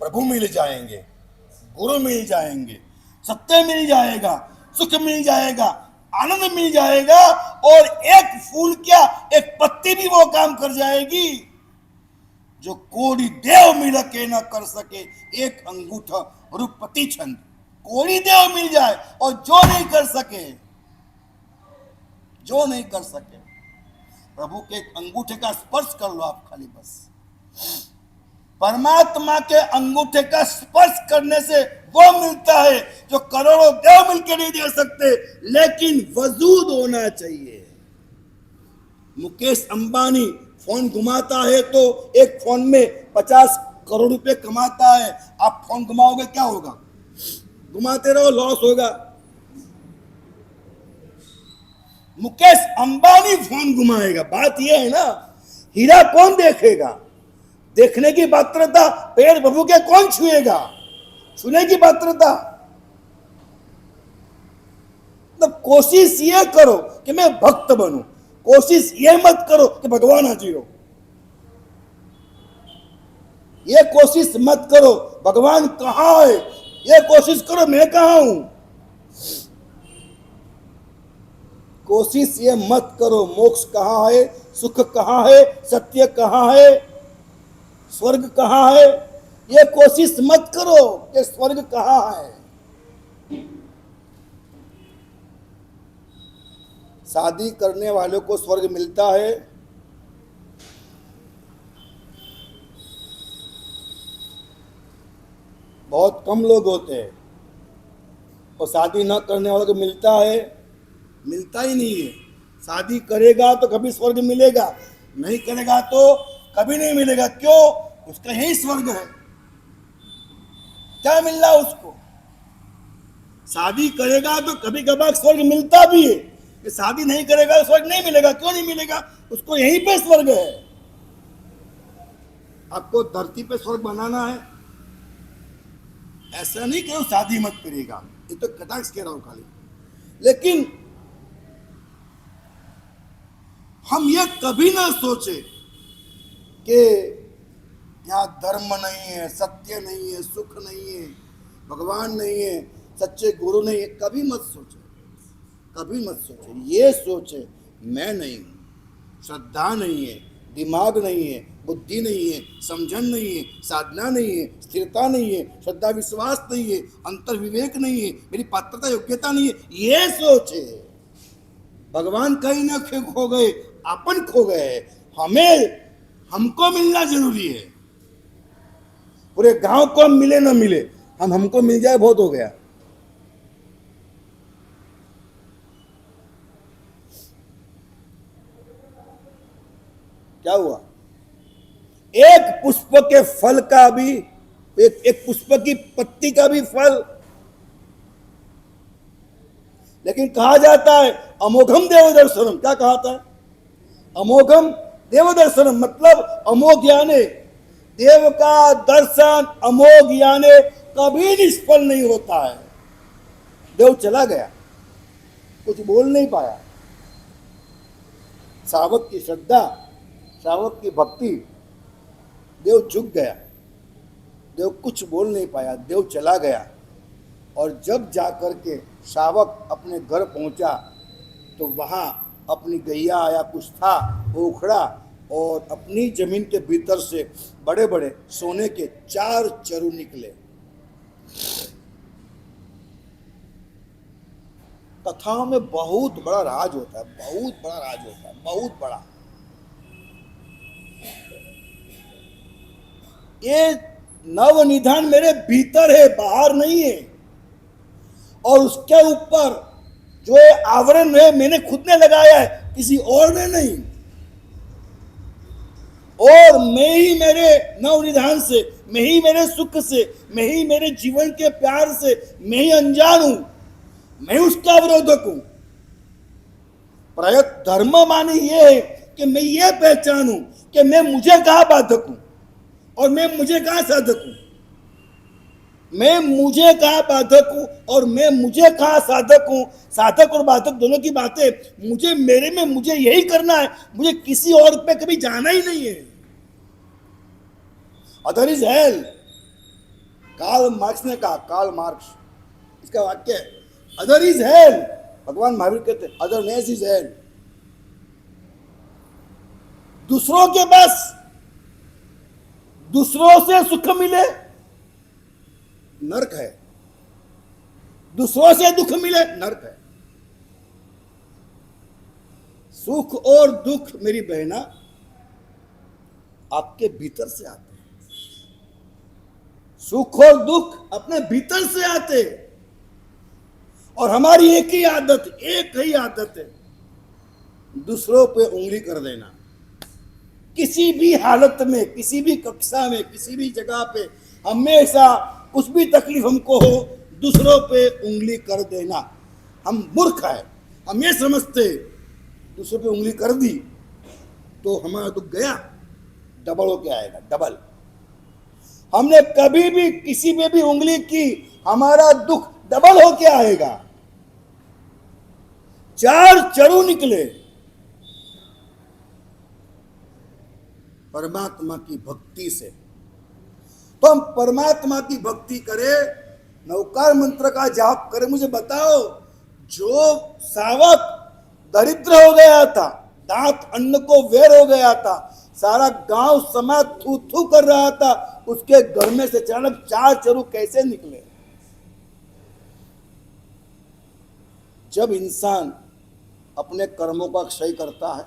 प्रभु मिल जाएंगे, गुरु मिल जाएंगे, सत्य मिल जाएगा, सुख मिल जाएगा, आनंद मिल जाएगा, और एक फूल क्या एक पत्ती भी वो काम कर जाएगी जो कोड़ी देव मिल के न कर सके। एक अंगूठा रुपति छंद, कोड़ी देव मिल जाए और जो नहीं कर सके, जो नहीं कर सके, प्रभु के अंगूठे का स्पर्श कर लो आप खाली बस। परमात्मा के अंगूठे का स्पर्श करने से वो मिलता है जो करोड़ों देव मिलकर नहीं दे सकते, लेकिन वजूद होना चाहिए। मुकेश अंबानी फोन घुमाता है तो एक फोन में 50 करोड़ रुपए कमाता है। आप फोन घुमाओगे क्या होगा? घुमाते रहो, लॉस होगा। मुकेश अंबानी फोन घुमाएगा। बात यह है ना, हीरा कौन देखेगा? देखने की पात्रता पैर प्रभु के कौन छुएगा? छूने की पात्रता। तो कोशिश ये करो कि मैं भक्त बनूं, कोशिश ये मत करो कि भगवान हाजिर हो। ये कोशिश मत करो भगवान कहां है, ये कोशिश करो मैं कहां हूं। कोशिश ये मत करो मोक्ष कहां है, सुख कहां है, सत्य कहां है, स्वर्ग कहां है। ये कोशिश मत करो कि स्वर्ग कहां है। शादी करने वालों को स्वर्ग मिलता है? बहुत कम लोग होते हैं। और शादी न करने वालों को मिलता है? मिलता ही नहीं है। शादी करेगा तो कभी स्वर्ग मिलेगा, नहीं करेगा तो कभी नहीं मिलेगा। क्यों? उसका यही स्वर्ग है। क्या मिल रहा है उसको? शादी करेगा तो कभी कभार स्वर्ग मिलता भी है, कि शादी नहीं करेगा तो स्वर्ग नहीं मिलेगा। क्यों नहीं मिलेगा? उसको यहीं पे स्वर्ग है। आपको धरती पे स्वर्ग बनाना है, ऐसा नहीं कि वो शादी मत करेगा, ये तो कटाक्ष कह रहा हूं खाली। लेकिन हम ये कभी ना सोचे कि यहाँ धर्म नहीं है, सत्य नहीं है, सुख नहीं है, भगवान नहीं है, सच्चे गुरु नहीं है। कभी मत सोचे, कभी मत सोचे। ये सोचे मैं नहीं हूं, श्रद्धा नहीं है, दिमाग नहीं है, बुद्धि नहीं है, समझन नहीं है, साधना नहीं है, स्थिरता नहीं है, श्रद्धा विश्वास नहीं है, अंतर विवेक नहीं है, मेरी पात्रता योग्यता नहीं है। ये सोचे भगवान कहीं ना खो गए, अपन खो गए। हमको मिलना जरूरी है। पूरे गांव को मिले ना मिले, हमको मिल जाए बहुत हो गया। क्या हुआ? एक पुष्प के फल का भी, एक पुष्प की पत्ती का भी फल। लेकिन कहा जाता है अमोघम देव दर्शनम। क्या कहा था? अमोघम देव दर्शनम मतलब अमोघ यानी देव का दर्शन, अमोघ यानी कभी निष्फल नहीं होता है। देव चला गया, कुछ बोल नहीं पाया। श्रावक की श्रद्धा, श्रावक की भक्ति, देव झुक गया, देव कुछ बोल नहीं पाया, देव चला गया। और जब जाकर के श्रावक अपने घर पहुंचा तो वहां अपनी गैया या कुछ था वो उखड़ा, और अपनी जमीन के भीतर से बड़े बड़े सोने के 4 चरु निकले। कथाओं में बहुत बड़ा राज होता है, बहुत बड़ा राज होता है, बहुत बड़ा। ये नवनिधान मेरे भीतर है, बाहर नहीं है। और उसके ऊपर जो आवरण है मैंने खुद ने लगाया है, किसी और ने नहीं। और मैं ही मेरे नवनिधान से मैं ही मेरे सुख से, मैं ही मेरे जीवन के प्यार से, मैं ही अनजान हूं, मैं उसका विरोधक हूं। प्रयत्न धर्म माने ये है कि मैं ये पहचानूं कि मैं मुझे कहां बाधक हूं और मैं मुझे कहां साधक हूं, मैं मुझे कहां बाधक हूं और मैं मुझे कहां साधक हूं। साधक और बाधक दोनों की बातें मुझे, मेरे में मुझे यही करना है, मुझे किसी और पे कभी जाना ही नहीं है। Other is hell, Karl Marx ने कहा, कार्ल मार्क्स इसका वाक्य है, अदर इज हेल। भगवान महावीर कहते हैं अदरनेस इज हेल। दूसरों के बस, दूसरों से सुख मिले नरक है, दूसरों से दुख मिले नरक है। सुख और दुख मेरी बहना आपके भीतर से आते हैं, सुख और दुख अपने भीतर से आते हैं। और हमारी एक ही आदत है, दूसरों पे उंगली कर देना। किसी भी हालत में, किसी भी कक्षा में, किसी भी जगह पे हमेशा कुछ भी तकलीफ हमको हो, दूसरों पे उंगली कर देना। हम मूर्ख है, हम ये समझते दूसरों पे उंगली कर दी तो हमारा दुख गया, डबल होके आएगा, डबल। हमने कभी भी किसी पे भी उंगली की, हमारा दुख डबल होके आएगा। 4 चरु निकले परमात्मा की भक्ति से। तो हम परमात्मा की भक्ति करें, नवकार मंत्र का जाप करें। मुझे बताओ, जो सावक दरिद्र हो गया था, दांत अन्न को वेर हो गया था, सारा गांव समाज थू थू कर रहा था, उसके घर में से अचानक 4 चरु कैसे निकले? जब इंसान अपने कर्मों का क्षय करता है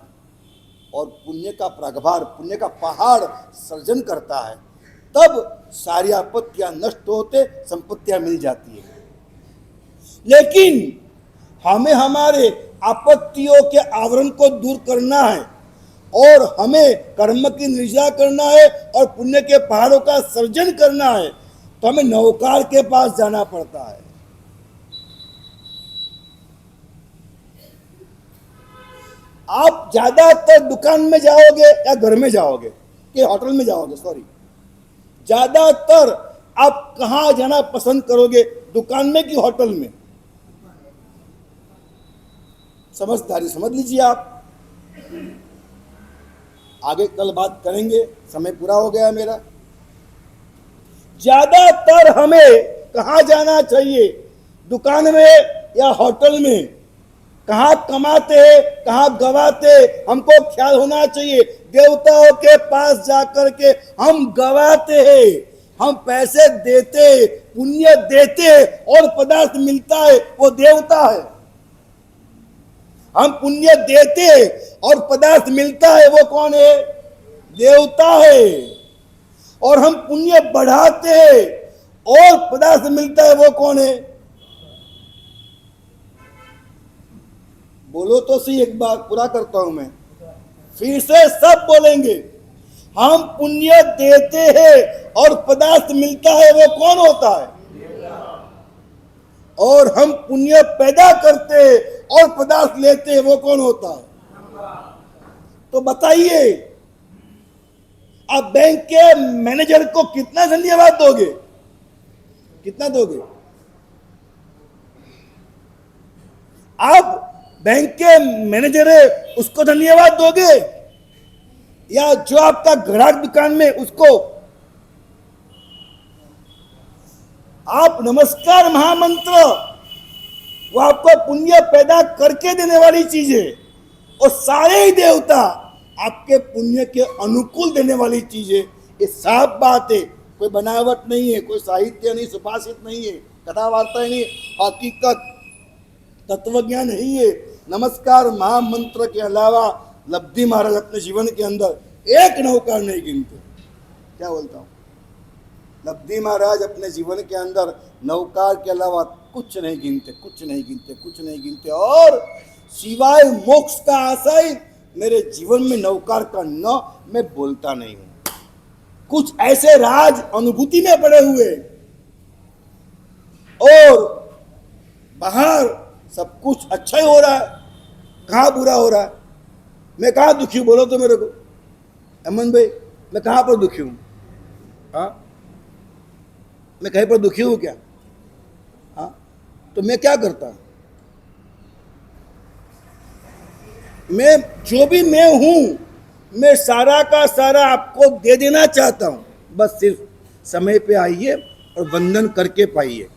और पुण्य का प्रगभार, पुण्य का पहाड़ सर्जन करता है, तब सारी आपत्तियां नष्ट होते, संपत्तियां मिल जाती है। लेकिन हमें हमारे आपत्तियों के आवरण को दूर करना है और हमें कर्म की निर्जा करना है और पुण्य के पहाड़ों का सर्जन करना है, तो हमें नौकार के पास जाना पड़ता है। आप ज्यादातर दुकान में जाओगे या घर में जाओगे कि होटल में जाओगे, सॉरी, ज्यादातर आप कहां जाना पसंद करोगे, दुकान में कि होटल में? समझदारी समझ लीजिए आप। आगे कल बात करेंगे, समय पूरा हो गया मेरा। ज्यादातर हमें कहां जाना चाहिए, दुकान में या होटल में? कहां कमाते हैं, कहां गवाते, हमको ख्याल होना चाहिए। देवताओं के पास जाकर के हम गवाते हैं, हम पैसे देते, पुण्य देते और पदार्थ मिलता है, वो देवता है। हम पुण्य देते और पदार्थ मिलता है, वो कौन है? देवता है। और हम पुण्य बढ़ाते और पदार्थ मिलता है, वो कौन है? बोलो तो सही, एक बार पूरा करता हूं मैं, फिर से सब बोलेंगे। हम पुण्य देते हैं और पदार्थ मिलता है, वो कौन होता है? और हम पुण्य पैदा करते हैं और पदार्थ लेते हैं, वो कौन होता है? तो बताइए, आप बैंक के मैनेजर को कितना धन्यवाद दोगे? कितना दोगे? आप बैंक के मैनेजर है उसको धन्यवाद दोगे या जो आपका ग्राहक दुकान में उसको? आप नमस्कार महामंत्र, वो आपको पुण्य पैदा करके देने वाली चीज है, और सारे ही देवता आपके पुण्य के अनुकूल देने वाली चीज है। ये साफ बात है, कोई बनावट नहीं है, कोई साहित्य नहीं, सुभाषित नहीं है, कथा वार्ता नहीं, हकीकत तत्वज्ञान नहीं है। नमस्कार महामंत्र के अलावा लब्धि महाराज अपने जीवन के अंदर एक नौकार नहीं गिनते। क्या बोलता हूं? लब्धि महाराज अपने जीवन के अंदर नौकार के अलावा कुछ नहीं गिनते, कुछ नहीं गिनते, कुछ नहीं गिनते। और सिवाय मोक्ष का आशय मेरे जीवन में नौकार का न मैं बोलता नहीं हूं। कुछ ऐसे राज अनुभूति में पड़े हुए और बाहर सब कुछ अच्छा ही हो रहा है, कहाँ बुरा हो रहा है? मैं कहाँ दुखी हूँ बोलो तो मेरे को, अमन भाई, मैं कहाँ पर दुखी हूँ? हाँ, मैं कहीं पर दुखी हूँ क्या? हाँ, तो मैं क्या करता? मैं जो भी मैं हूं, मैं सारा का सारा आपको दे देना चाहता हूं, बस सिर्फ समय पे आइए और वंदन करके पाइए।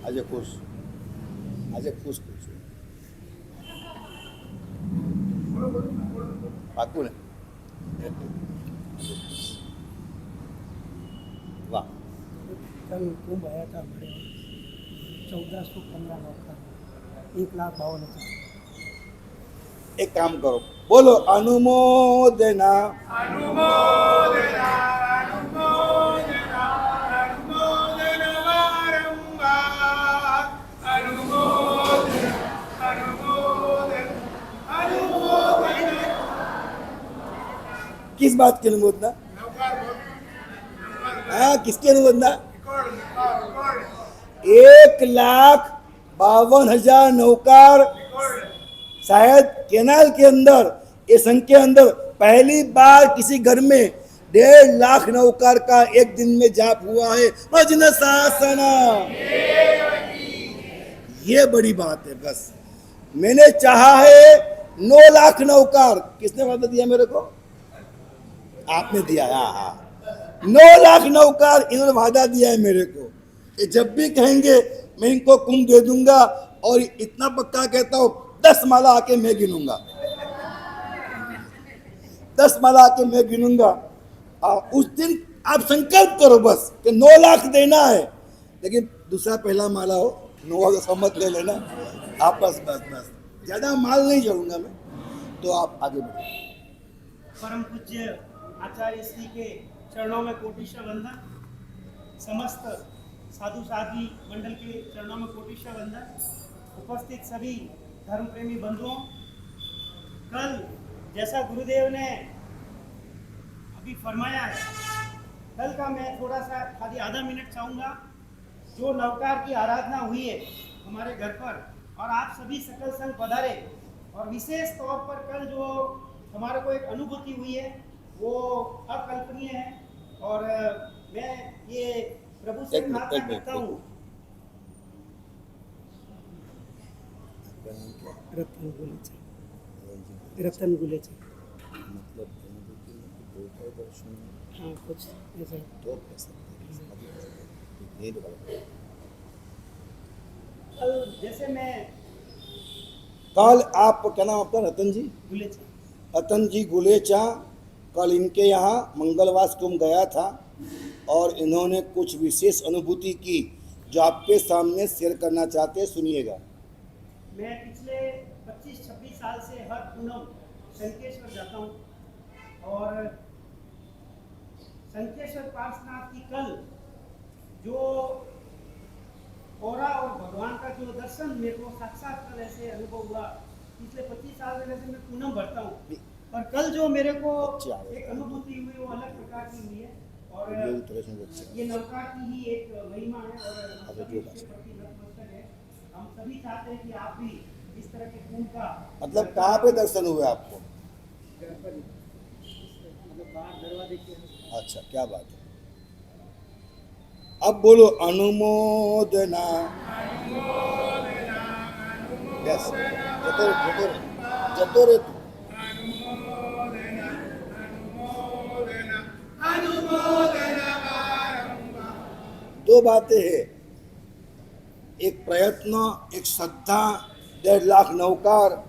आज खुश, आज खुश खुश पाकू ने वाह। कल कुंभ आया था हमारे 1415 नौका 1,52,000। एक काम करो, बोलो अनुमोदना अनुमोदना अनुमोदना अनुमोदन वारंवार अनुमोदन अनुमोदन अनुमोदन। किस बात की अनुमोदना? हाँ, किसकी अनुमोदना? 1,52,000 नौकार शायद केनाल के अंदर, ये संघ के अंदर पहली बार किसी घर में 1.5 लाख नौकार का एक दिन में जाप हुआ है। भजन शासना, ये बड़ी बात है। बस मैंने चाहा है 9 लाख नौकार। किसने वादा दिया मेरे को? आपने दिया। हाँ, 9 लाख नौकार इन्होंने वादा दिया है मेरे को कि जब भी कहेंगे मैं इनको कुंभ दे दूंगा, और इतना पक्का कहता हूं 10 माला आके मैं गिनूंगा, 10 माला आके मैं गिनूंगा। उस दिन आप संकल्प करो बस कि 9 लाख देना है, लेकिन दूसरा पहला माला हो 9 का मत ले लेना आप। बस बस बस, ज्यादा माल नहीं जोड़ूंगा मैं, तो आप आगे बढ़ो। परम पूज्य आचार्य श्री के चरणों में कोटिशा वंदन, समस्त साधु साध्वी मंडल के चरणों में कोटिशा वंदन, उपस्थित सभी धर्म प्रेमी बंधुओं। कल जैसा गुरुदेव ने अभी फरमाया है, कल का मैं थोड़ा सा खाली आधा मिनट चाहूँगा। जो नवकार की आराधना हुई है हमारे घर पर, और आप सभी सकल संघ पधारे, और विशेष तौर पर कल जो हमारे को एक अनुभूति हुई है वो अकल्पनीय है। और मैं ये प्रभु से प्रार्थना करता हूँ। रतन गुलेचे मतलब दर्शन, हाँ, कुछ ऐसा तो कल जैसे मैं कल आप क्या नाम आपका? रतन जी, गुलेचे। रतन जी गुलेचा, कल इनके यहाँ मंगलवास कुंभ गया था और इन्होंने कुछ विशेष अनुभूति की जो आपके सामने शेयर करना चाहते हैं, सुनिएगा। मैं पिछले 25-26 साल से हर पूनम शंकेश्वर जाता हूँ, और शंकेश्वर पार्श्वनाथ की कल जो औरा और भगवान का जो दर्शन मेरे को साक्षात कल ऐसे अनुभव हुआ। पिछले 25 साल से वैसे मैं पूनम भरता हूँ, पर कल जो मेरे को एक अनुभूति हुई वो अलग प्रकार की हुई है। और ये नवकार की ही एक महिमा है और सभी इसके प्रति नतमस्तक है। हम सभी चाहते हैं कि आप भी इस तरह के कुंभ का मतलब कहाँ पे दर्शन हुए आपको? मतलब बाहर दरवाजे के। अच्छा, क्या बात है। अब बोलो अनुमोदना। यस, जतो रे तू। दो बातें हैं, एक प्रयत्न, एक श्रद्धा, 1.5 लाख नौकार,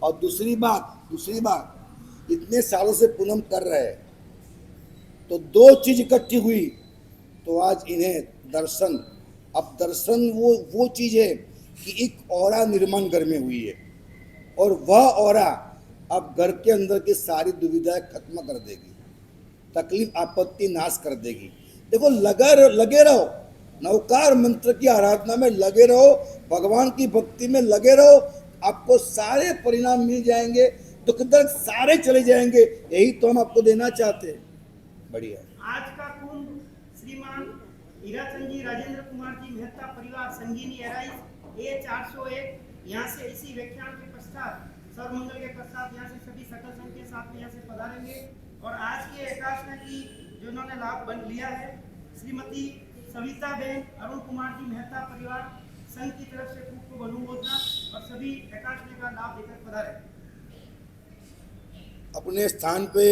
और दूसरी बात इतने सालों से पूनम कर रहे हैं, तो दो चीज इकट्ठी हुई, तो आज इन्हें दर्शन। अब दर्शन वो चीज है कि एक औरा निर्माण घर में हुई है, और वह औरा अब घर के अंदर की सारी दुविधाएं खत्म कर देगी, तकलीफ आपत्ति नाश कर देगी। देखो लगे रहो, नवकार मंत्र की आराधना में लगे रहो, भगवान की भक्ति में लगे रहो, आपको सारे परिणाम मिल जाएंगे, दुख दर्द सारे चले जाएंगे। यही तो हम आपको देना चाहते हैं। बढ़िया। आज का कुंभ श्रीमान हीराचंद जी राजेंद्र कुमार जी मेहता परिवार संगीनी एराइज A401। यहाँ से इसी व्याख्यान के पश्चात सर्वमंगल के पश्चात यहाँ से सभी सकल संघ के साथ में यहाँ से पधारेंगे। और आज के एकादशा की जो इन्होंने लाभ बन लिया है, श्रीमती सविता बेन अरुण कुमार जी मेहता परिवार संघ की तरफ से खूब खूब अनुमोदना और सभी एकादशा का लाभ लेकर पधारे। अपने स्थान पे